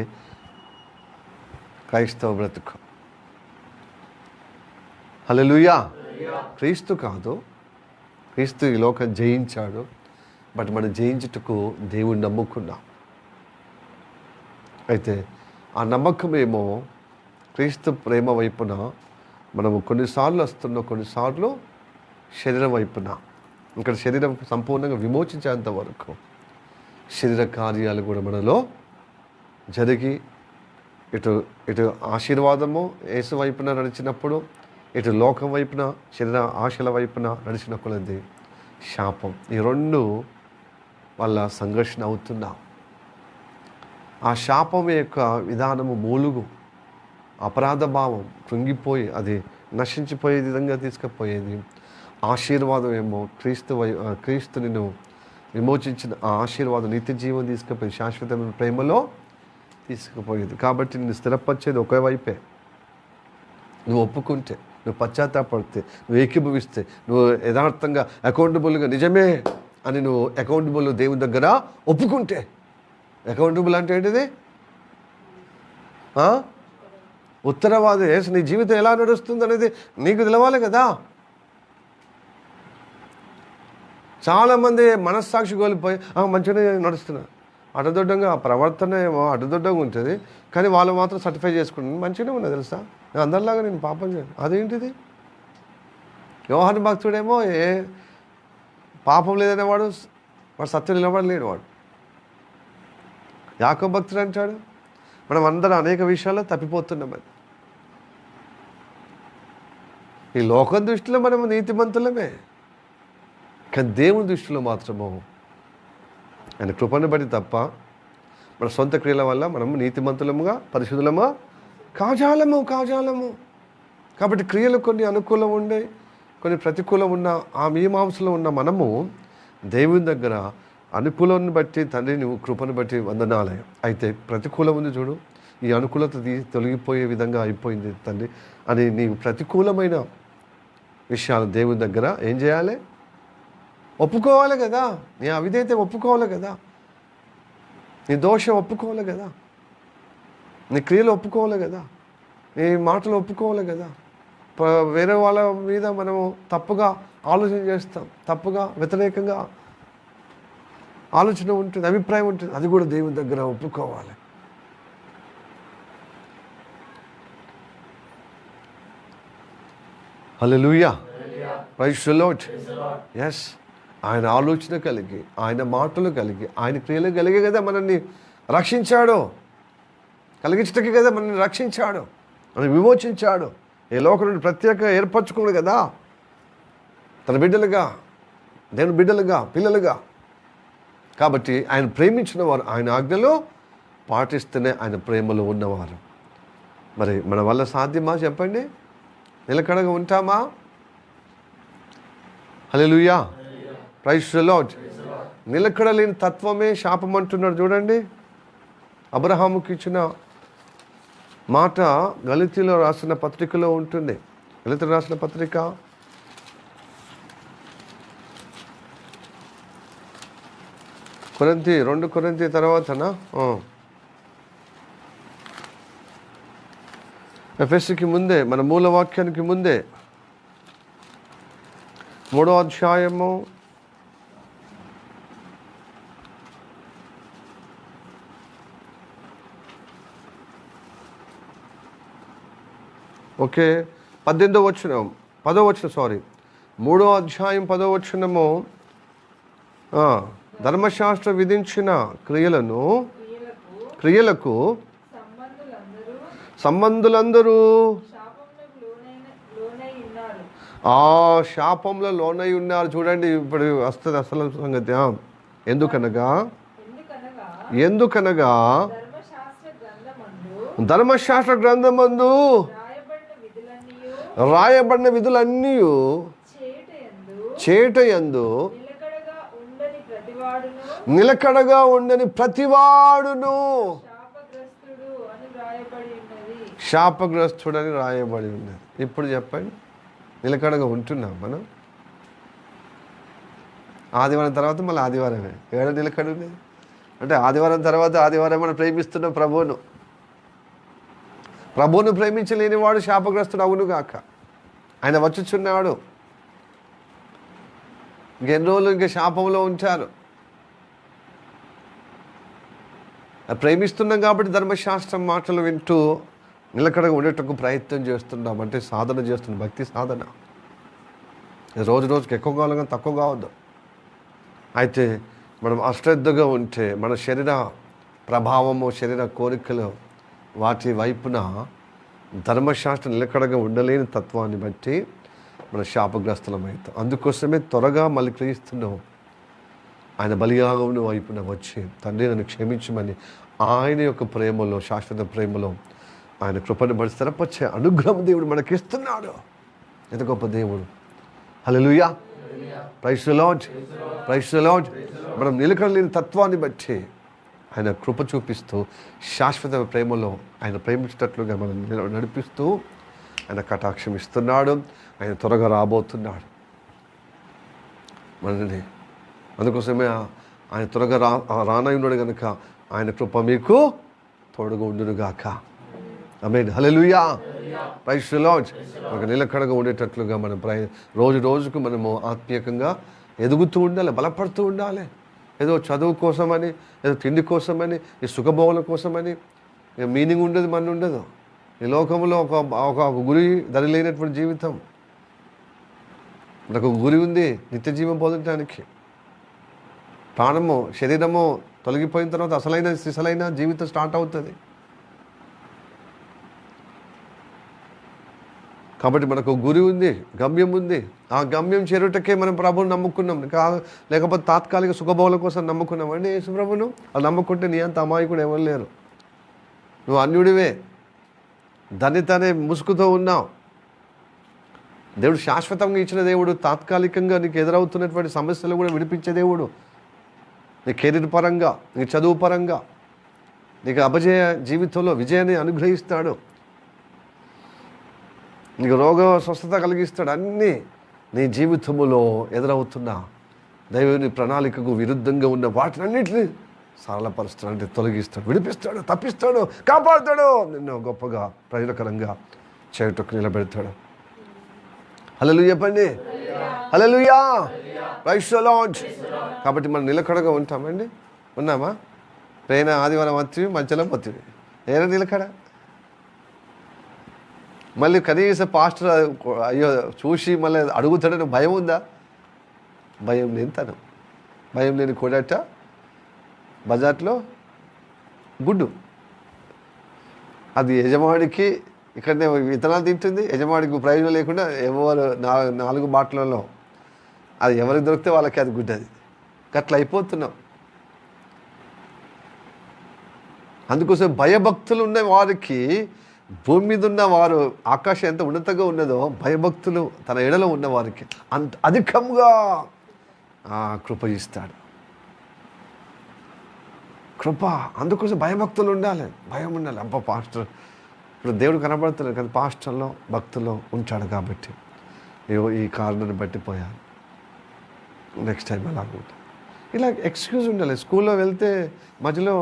S1: క్రైస్తవ బ్రతుకు. హల్లెలూయా. క్రీస్తు కాదు, క్రీస్తు ఈ లోకం జయించాడు. బట్ మనం జయించుటకు దేవుని నమ్ముకున్నాం. అయితే ఆ నమ్మకమేమో క్రీస్తు ప్రేమ వైపున మనము కొన్నిసార్లు వస్తున్నాం, కొన్నిసార్లు శరీరం వైపున, ఇక్కడ శరీరం సంపూర్ణంగా విమోచించేంత వరకు శరీర కార్యాలు కూడా మనలో జరిగి ఇటు ఇటు ఆశీర్వాదము యేసు వైపున నడిచినప్పుడు, ఇటు లోకం వైపున శరీర ఆశల వైపున నడిచిన కొలది శాపం, ఈ రెండు వల్ల సంఘర్షణ అవుతున్నా. ఆ శాపం యొక్క విధానము మూలుగు, అపరాధ భావం కృంగిపోయి అది నశించిపోయే విధంగా తీసుకుపోయేది. ఆశీర్వాదం ఏమో క్రీస్తు నిన్ను విమోచించిన ఆ ఆశీర్వాదం నిత్య జీవం తీసుకుపోయి శాశ్వతమైన ప్రేమలో తీసుకుపోయేది. కాబట్టి నిన్ను స్థిరపరిచేది ఒకే వైపే. నువ్వు ఒప్పుకుంటే, నువ్వు పశ్చాత్తాపడితే, నువ్వు ఏకీభవిస్తే, నువ్వు యథార్థంగా అకౌంటబుల్గా నిజమే అని నువ్వు అకౌంటబుల్ దేవుని దగ్గర ఒప్పుకుంటే. అకౌంటబుల్ అంటే ఏంటిది? ఉత్తరవాది. నీ జీవితం ఎలా నడుస్తుంది అనేది నీకు తెలవాలి కదా. చాలామంది మనస్సాక్షి కోల్పోయి మంచిగానే నడుస్తున్నారు, అడ్డదొడ్డంగా ప్రవర్తన ఏమో అడ్డదొడ్డంగా ఉంటుంది, కానీ వాళ్ళు మాత్రం సర్టిఫై చేసుకుంటారు మంచిగానే ఉన్నది తెలుసా, అందరిలాగా నేను పాపం చేయను. అదేంటిది? యోహాను భక్తుడేమో పాపం లేదనేవాడు, వాడు సత్యం నిలబడలేడు. వాడు యాకోబు భక్తుడు అంటాడు మనం అందరం అనేక విషయాల్లో తప్పిపోతున్నామని. ఈ లోకం దృష్టిలో మనము నీతిమంతులమే, కానీ దేవుని దృష్టిలో మాత్రము ఆయన కృపను బట్టి తప్ప మన సొంత క్రియల వల్ల మనము నీతిమంతులముగా పరిశుద్ధులమా కాజాలము. కాబట్టి క్రియలు కొన్ని అనుకూలం ఉండే, కొన్ని ప్రతికూలం ఉన్న ఆ మీమాంసలో ఉన్న మనము దేవుని దగ్గర అనుకూలాన్ని బట్టి తండ్రి నువ్వు కృపను బట్టి వందనాలయ. అయితే ప్రతికూలం ఉంది చూడు, ఈ అనుకూలత తొలగిపోయే విధంగా అయిపోయింది తండ్రి అని నీ ప్రతికూలమైన విషయాలు దేవుని దగ్గర ఏం చేయాలి? ఒప్పుకోవాలి కదా. నీ అవిధేయత ఒప్పుకోవాలి కదా, నీ దోషం ఒప్పుకోవాలి కదా, నీ క్రియలు ఒప్పుకోవాలి కదా, నీ మాటలు ఒప్పుకోవాలి కదా. వేరే వాళ్ళ మీద మనము తప్పుగా ఆలోచన చేస్తాం, తప్పుగా వ్యతిరేకంగా ఆలోచన ఉంటుంది, అభిప్రాయం ఉంటుంది, అది కూడా దేవుని దగ్గర ఒప్పుకోవాలి. హల్లెలూయా, ప్రైజ్ ది లార్డ్. ఎస్, ఆయన ఆలోచన కలిగి, ఆయన మాటలు కలిగి, ఆయన క్రియలు కలిగే కదా మనల్ని రక్షించాడు, కలిగించటకే కదా మనల్ని రక్షించాడు, మనల్ని విమోచించాడు, ఈ లోకం నుండి ప్రత్యేకంగా ఏర్పరచుకున్నాడు కదా తన బిడ్డలుగా, దేవుని బిడ్డలుగా, పిల్లలుగా. కాబట్టి ఆయన ప్రేమించిన వారు ఆయన ఆజ్ఞలు పాటిస్తేనే ఆయన ప్రేమలో ఉన్నవారు. మరి మన వల్ల సాధ్యమా చెప్పండి? నిలకడగా ఉంటామా? హల్లెలూయా, ప్రైజ్ ది లార్డ్. నిలకడలేని తత్వమే శాపం అంటున్నాడు చూడండి. అబ్రహాముకి ఇచ్చిన మాట గలితీలో రాసిన పత్రికలో ఉంటుంది. గలితీలో రాసిన పత్రిక 2 కొరింథీ తర్వాతనా ఎఫెసీకి ముందే, మన మూల వాక్యానికి ముందే 3వ అధ్యాయము 18వ వచనం 10వ వచనం 3వ అధ్యాయం 10వ వచనము ధర్మశాస్త్ర విధించిన క్రియలకు సంబంధులందరూ ఆ శాపంలో లోనై ఉన్నారు. చూడండి, ఇప్పుడు వస్తుంది అసలు సంగతి. ఎందుకనగా ధర్మశాస్త్ర గ్రంథమందు రాయబడిన విధులన్నీ చేటయందు నిలకడగా ఉండని ప్రతివాడును శాపగ్రస్తుడని రాయబడి ఉన్నది. ఇప్పుడు చెప్పండి, నిలకడగా ఉంటున్నాం మనం? ఆదివారం తర్వాత మళ్ళీ ఆదివారమే ఏడ నిలకడ ఉండేది అంటే ఆదివారం తర్వాత ఆదివారం మనం ప్రేమిస్తున్నాం ప్రభువును ప్రేమించలేని వాడు శాపగ్రస్తుడు అవును గాక. ఆయన వచ్చుచున్నాడు, ఇంకెన్ని రోజులు ఇంకా శాపంలో ఉంచారు. ప్రేమిస్తున్నాం కాబట్టి ధర్మశాస్త్రం మాటలు వింటూ నిలకడగా ఉండేటకు ప్రయత్నం చేస్తున్నాం, అంటే సాధన చేస్తున్నాం, భక్తి సాధన. రోజు రోజుకి ఎక్కువ కావాలి కానీ తక్కువ కావద్దు. అయితే మనం అశ్రద్ధగా ఉంటే మన శరీర ప్రభావము, శరీర కోరికలు వాటి వైపున ధర్మశాస్త్రం నిలకడగా ఉండలేని తత్వాన్ని బట్టి మన శాపగ్రస్తులమవుతాం. అందుకోసమే త్వరగా మళ్ళీ క్రీస్తును ఆయన బలియాగమును వైపున వచ్చి తండ్రి నన్ను క్షమించమని ఆయన యొక్క ప్రేమలో, శాశ్వత ప్రేమలో ఆయన కృపను బడి స్థిరపరిచే అనుగ్రహం దేవుడు మనకిస్తున్నాడు. ఎంత గొప్ప దేవుడు. హల్లెలూయా, praise the Lord, praise the Lord. మనం నిలకడలేని తత్వాన్ని బట్టి ఆయన కృప చూపిస్తూ శాశ్వత ప్రేమలో ఆయన ప్రేమించేటట్లుగా మనం నడిపిస్తూ ఆయన కటాక్షం ఇస్తున్నాడు. ఆయన త్వరగా రాబోతున్నాడు మనని. అందుకోసమే ఆయన త్వరగా రానై ఉన్నాడు కనుక ఆయన కృప మీకు తోడుగా ఉండునుగాక. ఆమేన్, హల్లెలూయా, ప్రైజ్ ది లార్డ్. మనకు నిలకడగా ఉండేటట్లుగా మనం రోజు రోజుకు మనము ఆత్మీయంగా ఎదుగుతూ ఉండాలి, బలపడుతూ ఉండాలి. ఏదో చదువు కోసమని, ఏదో తిండి కోసమని, ఈ సుఖభోగల కోసమని మీనింగ్ ఉండదు, మన ఉండదు. ఈ లోకంలో ఒక గురి దరి లేనటువంటి జీవితం. మనకు ఒక గురి ఉంది, నిత్య జీవం పొందడానికి. ప్రాణము, శరీరము తొలగిపోయిన తర్వాత అసలైన జీవితం స్టార్ట్ అవుతుంది. కాబట్టి మనకు గురి ఉంది, గమ్యం ఉంది. ఆ గమ్యం చేరుటకే మనం ప్రభువుని నమ్ముకున్నాం, లేకపోతే తాత్కాలిక సుఖభోగుల కోసం నమ్ముకున్నాం అండి యేసు ప్రభువును. అది నమ్ముకుంటే నీ అంత అమాయకుడు ఎవరు లేరు. నువ్వు అన్యుడివే, ధన్యతనే ముసుగుతో ఉన్నావు. దేవుడు శాశ్వతంగా ఇచ్చిన దేవుడు, తాత్కాలికంగా నీకు ఎదురవుతున్నటువంటి సమస్యలు కూడా విడిపించే దేవుడు. నీ కెరీర్ పరంగా, నీ చదువు పరంగా, నీకు అపజయ జీవితంలో విజయాన్ని అనుగ్రహిస్తాడు. నీకు రోగ స్వస్థత కలిగిస్తాడు. అన్నీ నీ జీవితంలో ఎదురవుతున్న దైవుని ప్రణాళికకు విరుద్ధంగా ఉన్న వాటినన్నింటినీ సరళపరుస్తాడు, అంటే తొలగిస్తాడు, విడిపిస్తాడు, తప్పిస్తాడు, కాపాడుతాడు. నిన్ను గొప్పగా ప్రయోజనకరంగా చేయుటకు నిలబెడతాడు. హల్లెలూయా చెప్పండి, హల్లెలూయా, ప్రైజ్ ది లార్డ్. కాబట్టి మనం నిలకడగా ఉంటామండి. ఉన్నామా? పైన ఆదివారం వత్తివి, మధ్యలో పొత్తివి, ఏదో నిలకడ. మళ్ళీ కనీసం పాస్టర్ అయ్యో చూసి మళ్ళీ అడుగుతాడని భయం ఉందా? భయం లేని తనం, భయం లేని కొడట బజార్లో గుడ్డు. అది యజమానికి ఇక్కడనే విత్తనాలు తింటుంది, యజమానికి ప్రయోజనం లేకుండా ఎవరు 4 బాటలలో అది ఎవరికి దొరికితే వాళ్ళకి అది గుడ్డు. అది అట్లా అయిపోతున్నాం. అందుకోసం భయభక్తులు ఉన్న వారికి, భూమి మీద ఉన్న వారు ఆకాశం ఎంత ఉన్నతంగా ఉన్నదో, భయభక్తులు తన ఎడలో ఉన్న వారికి అంత అధికంగా కృప ఇస్తాడు. కృప. అందుకోసం భయభక్తులు ఉండాలి, భయం ఉండాలి. అబ్బా పాస్టర్ ఇప్పుడు దేవుడు కనబడుతున్నాడు కదా, పాస్టర్లో భక్తుల్లో ఉంటాడు కాబట్టి ఈ కారణాన్ని బట్టి పోయాను, నెక్స్ట్ టైం అలాగుంటా. ఇలా ఎక్స్క్యూజ్ ఉండాలి. స్కూల్లో వెళ్తే మధ్యలో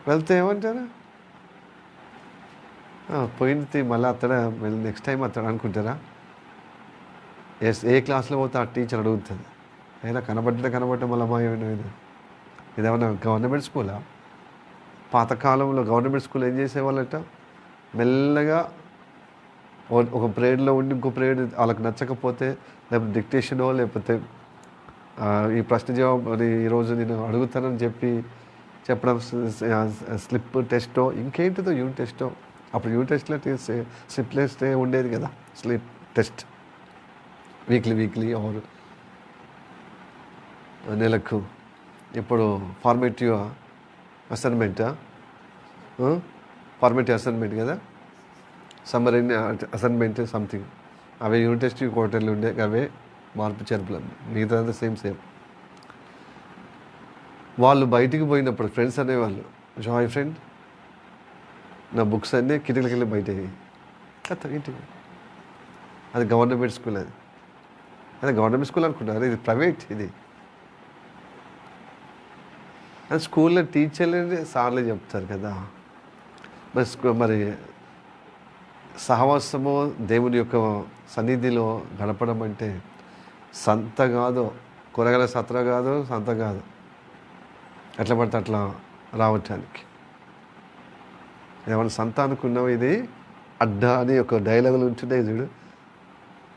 S1: వెళ్తే ఏమంటారా, పోయింది మళ్ళీ అతడా, మళ్ళీ నెక్స్ట్ టైం అతడు అనుకుంటారా? ఏ క్లాస్లో పోతే ఆ టీచర్ అడుగుతుంది, అయినా కనబడ్డా మళ్ళీ అమ్మాయి ఇదేమన్నా గవర్నమెంట్ స్కూలా? పాతకాలంలో గవర్నమెంట్ స్కూల్ ఏం చేసేవాళ్ళట, మెల్లగా ఒక పీరియడ్లో ఉండి ఇంకో పీరియడ్ వాళ్ళకి నచ్చకపోతే, లేకపోతే డిక్టేషనో, లేకపోతే ఈ ప్రశ్న జవాబు ఈరోజు నేను అడుగుతానని చెప్పడం, స్లిప్ టెస్టో, ఇంకేంటిదో యూనిట్ టెస్టో. అప్పుడు యూనిట్ టెస్ట్లో స్లిప్ టెస్ట్ ఉండేది కదా, స్లిప్ టెస్ట్ వీక్లీ ఆర్ నెలకు. ఇప్పుడు ఫార్మేటివ్ అసైన్మెంట్ కదా, సమ్మర్ అసైన్మెంట్ సంథింగ్, అవే యూనిట్ టెస్ట్ క్వార్టర్లు ఉండే, అవే మార్పు చేర్పులు, మిగతా సేమ్. వాళ్ళు బయటికి పోయినప్పుడు ఫ్రెండ్స్ అనేవాళ్ళు, జాయ్ ఫ్రెండ్ నా బుక్స్ అన్నీ కిటికీలకి వెళ్ళి బయట ఇంటికి. అది గవర్నమెంట్ స్కూల్, అది గవర్నమెంట్ స్కూల్ అనుకుంటారు, ఇది ప్రైవేట్. ఇది అది స్కూల్లో టీచర్లే సార్లే చెప్తారు కదా. మరి సహవాసము దేవుని యొక్క సన్నిధిలో గడపడం అంటే సంత కాదు, కూరగాయల సత్ర కాదు, సంత కాదు, ఎట్లా పడితే అట్లా రావటానికి. ఏమైనా సంత అనుకున్నావు, ఇది అడ్డ అని ఒక డైలాగులు ఉంటున్నాయి చూడు,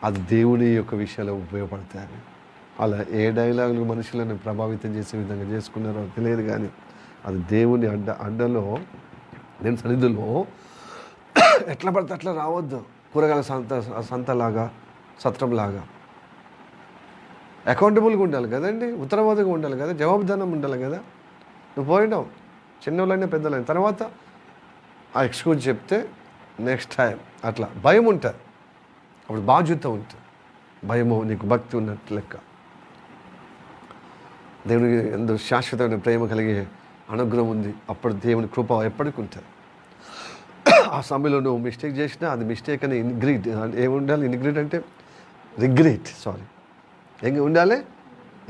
S1: అది దేవుని యొక్క విషయాలు ఉపయోగపడతాయి. అలా ఏ డైలాగులు మనుషులను ప్రభావితం చేసే విధంగా చేసుకున్నారో తెలియదు, కానీ అది దేవుని అడ్డలో నేను సన్నిధిలో ఎట్లా పడితే అట్లా రావద్దు. కూరగాయల సంతలాగా, సత్రంలాగా అకౌంటబుల్గా ఉండాలి కదండి, ఉత్తరవాదిగా ఉండాలి కదా, జవాబుదానం ఉండాలి కదా. నువ్వు పోయినావు, చిన్నోళ్ళైనా పెద్దలైన తర్వాత ఆ ఎక్స్క్యూజ్ చెప్తే నెక్స్ట్ టైం అట్లా భయం ఉంటుంది, అప్పుడు బాధ్యత ఉంటుంది. భయము నీకు భక్తి ఉన్నట్టు లెక్క. దేవునికి ఎంతో శాశ్వతమైన ప్రేమ కలిగే అనుగ్రహం ఉంది, అప్పుడు దేవుని కృప ఎప్పటికి ఉంటుంది. ఆ సమయంలో నువ్వు మిస్టేక్ చేసినా అది మిస్టేక్ అని ఏమి ఉండాలి? ఇన్గ్రీడ్ అంటే ఏం ఉండాలి?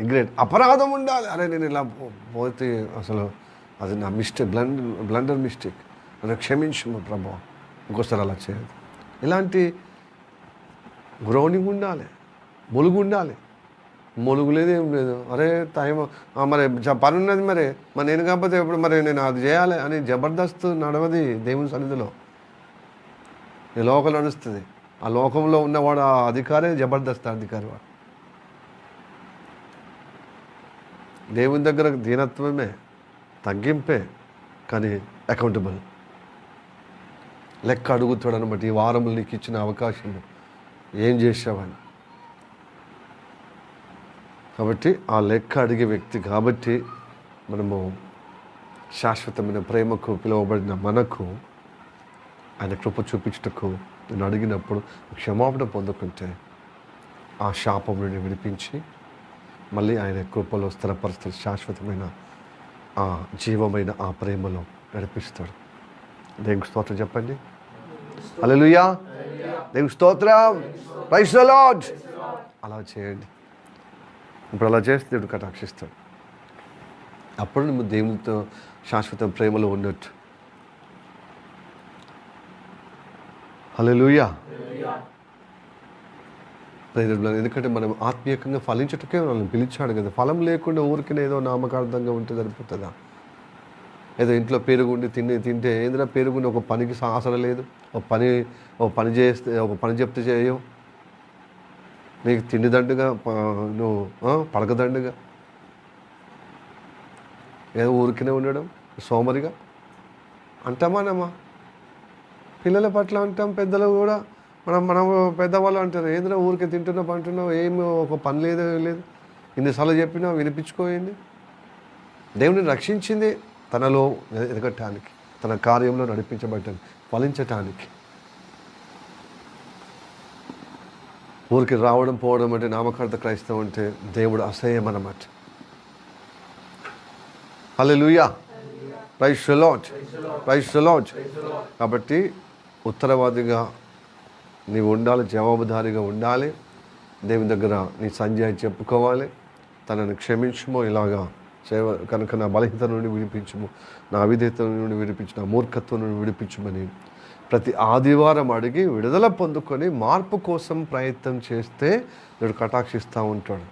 S1: రిగ్రెట్, అపరాధం ఉండాలి. అరే నేను ఇలా పోతే అసలు అది నా మిస్టేక్, బ్లండర్ మిస్టేక్, నన్ను క్షమించు ప్రభా, ఇంకోసారి అలా చేయదు. ఇలాంటి గ్రౌండింగ్ ఉండాలి, మొలుగు ఉండాలి. మొలుగు లేదు, ఏం లేదు. అరే టైం మరి పని ఉన్నది, మరి నేను కాకపోతే ఎప్పుడు మరి నేను అది చేయాలి అని జబర్దస్త్ నడవది దేవుని సన్నిధిలో. ఈ లోకం నడుస్తుంది, ఆ లోకంలో ఉన్నవాడు ఆ అధికారే జబర్దస్త్ అధికారి. వాడు దేవుని దగ్గర దీనత్వమే, తగ్గింపే, కానీ అకౌంటబుల్. లెక్క అడుగుతాడు అనమాట. ఈ వారంలో నీకు ఇచ్చిన అవకాశం ఏం చేసావని. కాబట్టి ఆ లెక్క అడిగే వ్యక్తి కాబట్టి మనము శాశ్వతమైన ప్రేమకు పిలువబడిన మనకు ఆయన కృప చూపించుటకు నేను అడిగినప్పుడు క్షమాపణ పొందుకుంటే ఆ శాపం నుండి విడిపించి మళ్ళీ ఆయన కృపలో స్థిరపరుస్తాడు. శాశ్వతమైన ఆ జీవమైన ఆ ప్రేమలో నడిపిస్తాడు. దేవునికి స్తోత్రం చెప్పండి. హల్లెలూయా, దేవునికి స్తోత్రం, ప్రైజ్ ది లార్డ్. అలా చేయండి. ఇప్పుడు అలా చేస్తే దేవుడు కటాక్షిస్తాడు. అప్పుడు నువ్వు దేవునితో శాశ్వత ప్రేమలో ఉన్నట్టు. హల్లెలూయా. ఎందుకంటే మనం ఆత్మీయంగా ఫలించటకే వాళ్ళని పిలిచాడు కదా. ఫలం లేకుండా ఊరికనే ఏదో నామకార్థంగా ఉంటే సరిపోతుందా? ఏదో ఇంట్లో పెరుగుండి తింటే ఏందిరా పెరుగుండి ఒక పనికి ఆసన లేదు. ఒక పని చెప్తే చేయవు. నీకు తిండిదండుగా నువ్వు పడకదండుగా ఏదో ఊరికనే ఉండడం సోమరిగా అంటామానమ్మా. పిల్లల పట్ల అంటాం, పెద్దలు కూడా మనం పెద్దవాళ్ళు అంటారు, ఏంద్రా ఊరికే తింటున్నావు అంటున్నావు, ఏమి ఒక పని లేదు లేదు. ఇన్నిసార్లు చెప్పినా వినిపించుకోయింది. దేవుని రక్షించింది తనలో ఎదగటానికి, తన కార్యంలో నడిపించబడటానికి, ఫలించటానికి. ఊరికి రావడం పోవడం అంటే నామకార్థ క్రైస్తవం అంటే దేవుడు అసహ్యం అన్నమాట. హల్లెలూయా, praise the Lord, praise the Lord. కాబట్టి ఉత్తరవాదిగా నీవు ఉండాలి, జవాబుదారీగా ఉండాలి. దేవుని దగ్గర నీ సంజయ్ చెప్పుకోవాలి, తనను క్షమించుమో, ఇలాగా సేవ కనుక నా బలహీనత నుండి విడిపించుము, నా అవిధేయత నుండి విడిపించు, నా మూర్ఖత్వం నుండి విడిపించుమని ప్రతి ఆదివారం అడిగి విడుదల పొందుకొని మార్పు కోసం ప్రయత్నం చేస్తే దేవుడు కటాక్షిస్తూ ఉంటాడు.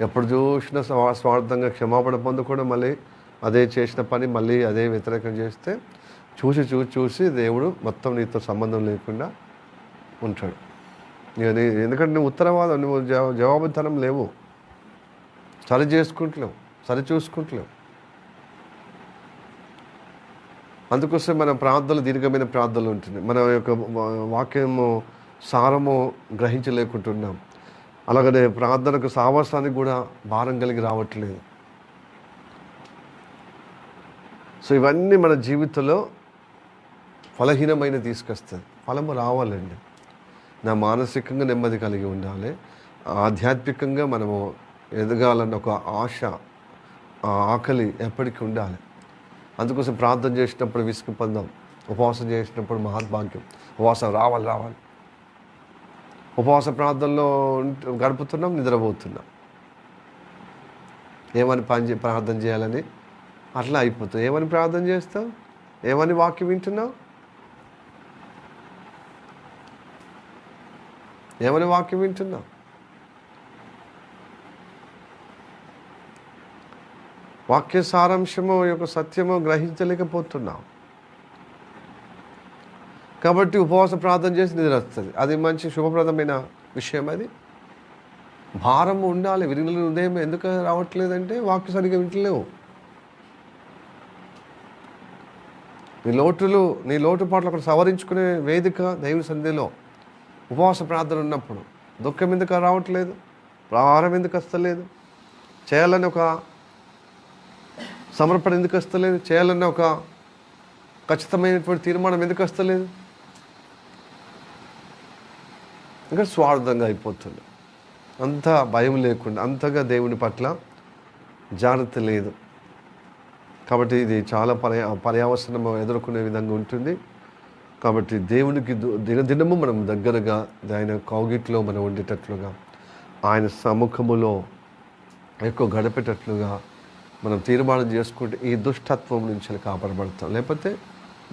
S1: ఎప్పుడు చూసినా స్వార్థంగా క్షమాపణ పొందుకోవడం, మళ్ళీ అదే చేసిన పని మళ్ళీ అదే వ్యతిరేకం చేస్తే చూసి దేవుడు మొత్తం నీతో సంబంధం లేకుండా ఉంటాడు. ఎందుకంటే నువ్వు ఉత్తరవాదం, నువ్వు జవాబుతనం లేవు, సరి చేసుకుంటలేవు, సరి చూసుకుంటలేవు. అందుకోసం మన ప్రార్థనలు దీర్ఘమైన ప్రార్థనలు ఉంటుంది. మన యొక్క వాక్యము సారము గ్రహించలేకుంటున్నాం. అలాగనే ప్రార్థనకు సావాసానికి కూడా భారం కలిగి రావట్లేదు. సో ఇవన్నీ మన జీవితంలో ఫలహీనమైన తీసుకొస్తుంది. ఫలము రావాలండి. నా మానసికంగా నెమ్మది కలిగి ఉండాలి, ఆధ్యాత్మికంగా మనము ఎదగాలన్న ఒక ఆశ, ఆ ఆకలి ఎప్పటికీ ఉండాలి. అందుకోసం ప్రార్థన చేసినప్పుడు విసుగు పొందాం, ఉపవాసం చేసినప్పుడు మహాద్భాగ్యం. ఉపవాసం రావాలి. ఉపవాస ప్రార్థనలో గడుపుతున్నాం, నిద్రపోతున్నాం. ఏమని ప్రార్థన చేయాలని అట్లా అయిపోతుంది. ఏమని ప్రార్థన చేస్తావు? ఏమని వాక్యం వింటున్నావు? ఏమని వాక్యం వింటున్నావు? వాక్య సారాంశము యొక్క సత్యము గ్రహించలేకపోతున్నావు కాబట్టి ఉపవాస ప్రార్థన చేసి నిద్ర వస్తుంది. అది మంచి శుభప్రదమైన విషయం. అది భారం ఉండాలి. విరిగిన ఉదయం ఎందుకు రావట్లేదంటే వాక్య సరిగ్గా వింటలేవు. నీ లోటుపాట్లు అక్కడ సవరించుకునే వేదిక దేవుని సన్నిధిలో ఉపవాస ప్రార్థన ఉన్నప్పుడు దుఃఖం ఎందుకు రావట్లేదు, భారం ఎందుకు వస్తలేదు, చేయాలని ఒక సమర్పణ ఎందుకు వస్తలేదు, చేయాలన్న ఒక ఖచ్చితమైనటువంటి తీర్మానం ఎందుకు వస్తలేదు? ఇంకా స్వార్థంగా అయిపోతుంది. అంత భయం లేకుండా, అంతగా దేవుని పట్ల జాగ్రత్త లేదు. కాబట్టి ఇది చాలా పర్యావసనం ఎదుర్కొనే విధంగా ఉంటుంది. కాబట్టి దేవునికి దినదినము మనం దగ్గరగా ఆయన కౌగిట్లో మనం ఉండేటట్లుగా, ఆయన సముఖములో ఎక్కువ గడిపేటట్లుగా మనం తీర్మానం చేసుకుంటే ఈ దుష్టత్వం నుంచి కాపాడబడతాం. లేకపోతే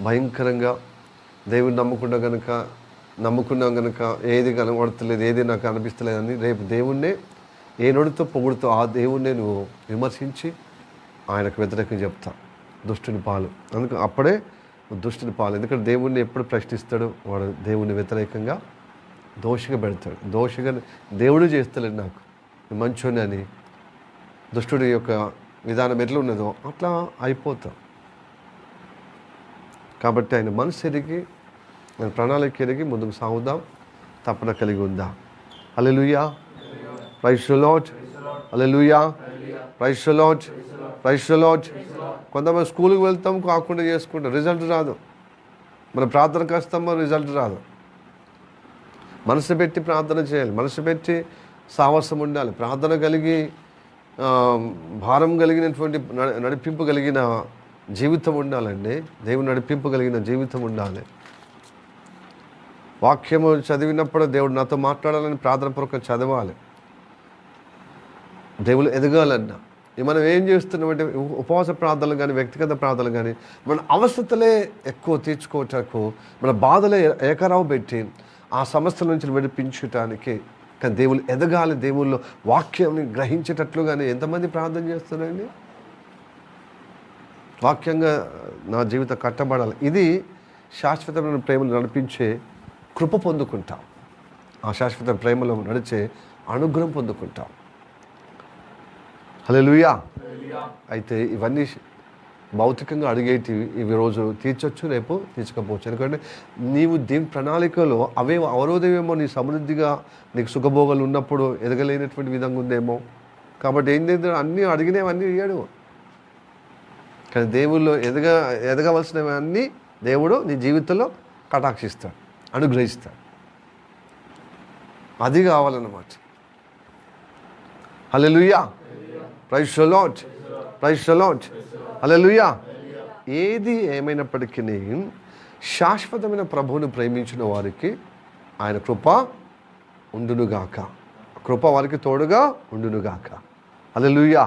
S1: భయంకరంగా దేవుని నమ్ముకున్నాం కనుక ఏది కనబడతలేదు, ఏది నాకు అనిపిస్తలేదని రేపు దేవుణ్ణే ఏ నోడితో పొగుడుతో ఆ దేవుణ్ణే నువ్వు విమర్శించి ఆయనకు వ్యతిరేకంగా చెప్తా. దుష్టుని పాలు. అందుకు అప్పుడే దుష్టుని పాలు. ఎందుకంటే దేవుణ్ణి ఎప్పుడు ప్రశ్నిస్తాడు వాడు దేవుని వ్యతిరేకంగా దోషిగా పెడతాడు. దోషిగా దేవుడు చేస్తలేడు నాకు మంచోని అని దుష్టుడి యొక్క విధానం ఎట్లా ఉన్నదో అట్లా అయిపోతాం. కాబట్టి ఆయన మనసు ఎరిగి, ఆయన ప్రణాళిక ఎరిగి ముందుకు సాగుదాం. తపన కలిగి ఉందా? హల్లెలూయా, ప్రైజ్ ది లార్డ్, హల్లెలూయా, praise the Lord, praise the Lord. కొంతమంది స్కూల్కి వెళ్తాం, కాకుండా చేసుకుంటాం, రిజల్ట్ రాదు. మన ప్రార్థనకు వస్తామో రిజల్ట్ రాదు. మనసు పెట్టి ప్రార్థన చేయాలి, మనసు పెట్టి సాహసం ఉండాలి, ప్రార్థన కలిగి భారం కలిగినటువంటి నడిపింపు కలిగిన జీవితం ఉండాలండి. దేవుని నడిపింపు కలిగిన జీవితం ఉండాలి. వాక్యము చదివినప్పుడు దేవుడు నాతో మాట్లాడాలని ప్రార్థనపూర్వకం చదవాలి. దేవుడు ఎదగాలన్నా మనం ఏం చేస్తున్నామంటే ఉపవాస ప్రార్థనలు కానీ వ్యక్తిగత ప్రార్థనలు కానీ మన అవసరతలే ఎక్కువ తీర్చుకోవటకు, మన బాధలే ఏకరావు పెట్టి ఆ సమస్యల నుంచి విడిపించటానికి. కానీ దేవుళ్ళు ఎదగాలి, దేవుళ్ళు వాక్యాన్ని గ్రహించేటట్లుగానే ఎంతమంది ప్రార్థన చేస్తున్నారండి? వాక్యంగా నా జీవితం కట్టబడాలి. ఇది శాశ్వతమైన ప్రేమను నడిపించే కృప పొందుకుంటాం. ఆ శాశ్వత ప్రేమలో నడిచే అనుగ్రహం పొందుకుంటాం. హల్లెలూయా. అయితే ఇవన్నీ భౌతికంగా అడిగేటివి. ఇవి రోజు తీర్చొచ్చు, రేపు తీర్చకపోవచ్చు. ఎందుకంటే నీవు దీని ప్రణాళికలో అవరోధమేమో, నీ సమృద్ధిగా నీకు సుఖభోగాలు ఉన్నప్పుడు ఎదగలేనటువంటి విధంగా ఉందేమో. కాబట్టి ఏం చేద్దాం, అన్నీ అడిగినవన్నీ ఇయ్యాడు. కానీ దేవుళ్ళు ఎదగవలసినవన్నీ దేవుడు నీ జీవితంలో కటాక్షిస్తాడు, అనుగ్రహిస్తాడు. అది కావాలన్నమాట. హల్లెలూయా, praise the Lord, praise the Lord, హల్లెలూయా. ఏది ఏమైనప్పటికీ శాశ్వతమైన ప్రభువుని ప్రేమించిన వారికి ఆయన కృప ఉండునుగాక, కృప వారికి తోడుగా ఉండునుగాక. హల్లెలూయా,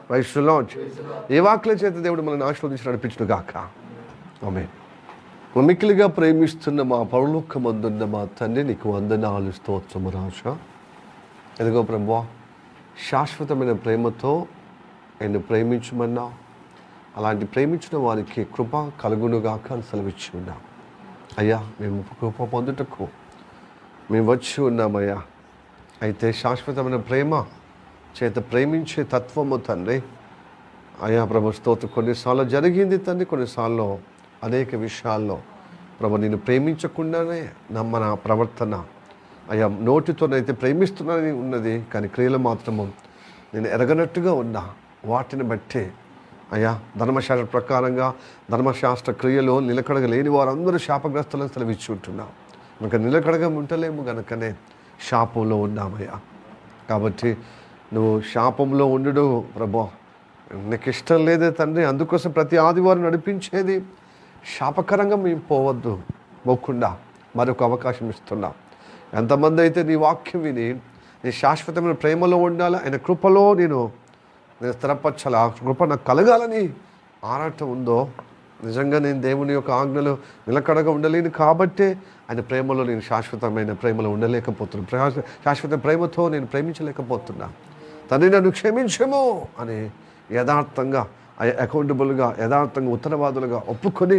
S1: ప్రైజ్ ది లార్డ్. ఏ వాక్ల చేత దేవుడు మనల్ని ఆశీర్వదించి నడిపించునుగాక. ఆమేన్. మిక్కిలిగా ప్రేమిస్తున్న మా పరలోకమందున్న మా తండ్రి, నీకు వందనాలు, స్తోత్రము రాజా. ఎదుగో ప్రభువా, శాశ్వతమైన ప్రేమతో నేను ప్రేమించమన్నా, అలాంటి ప్రేమించిన వారికి కృప కలుగునుగాక అని సెలవిచ్చి ఉన్నాం. అయ్యా, మేము కృప పొందుటకు మేము వచ్చి ఉన్నామయ్యా. అయితే శాశ్వతమైన ప్రేమ చేత ప్రేమించే తత్వము తండ్రి అయ్యా ప్రభు స్తోత్రం. కొన్నిసార్లు జరిగింది తండ్రి, కొన్నిసార్లు అనేక విషయాల్లో ప్రభు నేను ప్రేమించకుండానే మన ప్రవర్తన అయ్యా నోటితోనైతే ప్రేమిస్తున్నానని ఉన్నది, కానీ క్రియలు మాత్రము నేను ఎరగనట్టుగా ఉన్నా. వాటిని బట్టి అయ్యా ధర్మశాస్త్ర ప్రకారంగా ధర్మశాస్త్ర క్రియలో నిలకడగ లేని వారందరూ శాపగ్రస్తులను సెలవిచ్చి ఉంటున్నాం. కనుక నిలకడగా ఉంటలేము గనుకనే శాపంలో ఉన్నామయ్యా. కాబట్టి నువ్వు శాపంలో ఉండు ప్రభు నీకు ఇష్టం లేదే తండ్రి. అందుకోసం ప్రతి ఆదివారం నడిపించేది శాపకరంగా మేము పోవద్దు పోకుండా మరొక అవకాశం ఇస్తున్నాం. ఎంతమంది అయితే నీ వాక్యం విని నీ శాశ్వతమైన ప్రేమలో ఉండాలి, ఆయన కృపలో నేను స్థిరపరచాలి, ఆ కృప నాకు కలగాలని ఆరాటం ఉందో, నిజంగా నేను దేవుని యొక్క ఆజ్ఞలు నిలకడగా ఉండలేను కాబట్టే ఆయన ప్రేమలో నేను శాశ్వతమైన ప్రేమలో ఉండలేకపోతున్నాను. శాశ్వత ప్రేమతో నేను ప్రేమించలేకపోతున్నా. తండ్రి నన్ను క్షమించము అని యథార్థంగా అకౌంటబుల్గా యథార్థంగా ఉత్తరవాదులుగా ఒప్పుకొని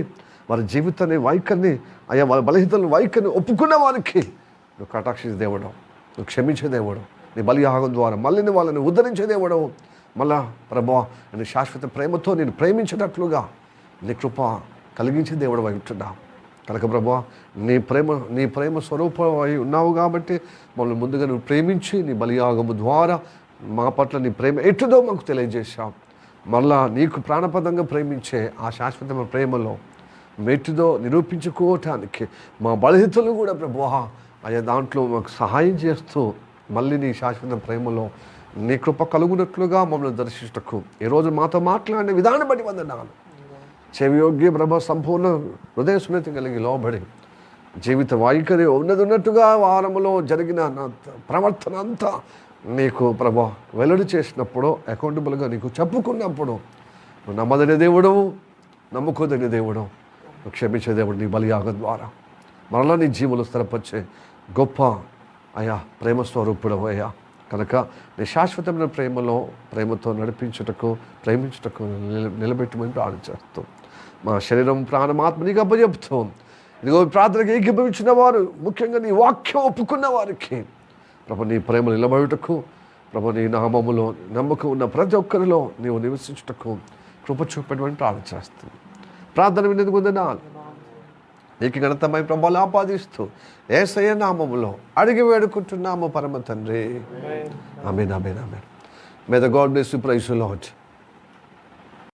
S1: వారి జీవితాన్ని వైఖరిని అయ్యా వాళ్ళ బలహీనతలను వైఖరిని ఒప్పుకున్న వారికి నువ్వు కటాక్షించే దేవుడు, నువ్వు క్షమించే దేవుడు, నీ బలియాగం ద్వారా మళ్ళీ వాళ్ళని ఉద్ధరించే దేవుడు. మళ్ళా ప్రభువా నీ శాశ్వత ప్రేమతో నేను ప్రేమించేటట్లుగా నీ కృప కలిగించే దేవుడు అయి ఉంటున్నావు కనుక ప్రభువా నీ ప్రేమ స్వరూపం అయి ఉన్నావు కాబట్టి మమ్మల్ని ముందుగా నువ్వు ప్రేమించి నీ బలియాగము ద్వారా మా పట్ల నీ ప్రేమ ఎట్టుదో మాకు తెలియజేశావు. మళ్ళా నీకు ప్రాణపదంగా ప్రేమించే ఆ శాశ్వతమైన ప్రేమలో మెట్టుదో నిరూపించుకోవటానికి మా బలహీనతలు కూడా ప్రభువా అయ్యా దాంట్లో మాకు సహాయం చేస్తూ మళ్ళీ నీ శాశ్వత ప్రేమలో నీ కృప కలుగునట్లుగా మమ్మల్ని దర్శించటకు ఈరోజు మాతో మాట్లాడిన విధానం బట్టి వందనాలు. చెవియోగ్య ప్రభ సంపూర్ణ హృదయ సున్నతి కలిగి లోబడి జీవిత వైఖరి ఉన్నట్టుగా వారంలో జరిగిన నా ప్రవర్తన అంతా నీకు ప్రభా వెల్లడి చేసినప్పుడు అకౌంటబుల్గా నీకు చెప్పుకున్నప్పుడు నువ్వు నమ్మదనే దేవుడు, నమ్ముకోదనే దేవుడు, నువ్వు క్షమించే దేవుడు నీ బలియాగం ద్వారా మరలా నీ జీవులు స్థిరపరిచే గొప్ప అయ్యా ప్రేమ స్వరూపుడు అయ్యా కనుక నీ శాశ్వతమైన ప్రేమతో నడిపించుటకు ప్రేమించుటకు నిలబెట్టమని ప్రార్థిస్తూ మా శరీరం ప్రాణమాత్మ నీకు అప్పచెప్తూ ఇదిగో ప్రార్థనకి ఏకీభవించిన వారు ముఖ్యంగా నీ వాక్యం ఒప్పుకున్న వారికి ప్రభు నీ ప్రేమ నిలబడుటకు ప్రభు నీ నామములో నమ్మకం ఉన్న ప్రతి ఒక్కరిలో నీవు నివసించుటకు కృప చూపెట్టమని ప్రార్థిస్తూ ప్రార్థన వినేందుకు వందనాలు. నీకు ఘనతమైన ప్రభావాలు ఆపాదిస్తూ యేసయ్య నామములో అడిగి వేడుకుంటున్నాము పరమ తండ్రి. ఆమేన్ ఆమేన్ ఆమేన్. May the God bless you. Praise the lord.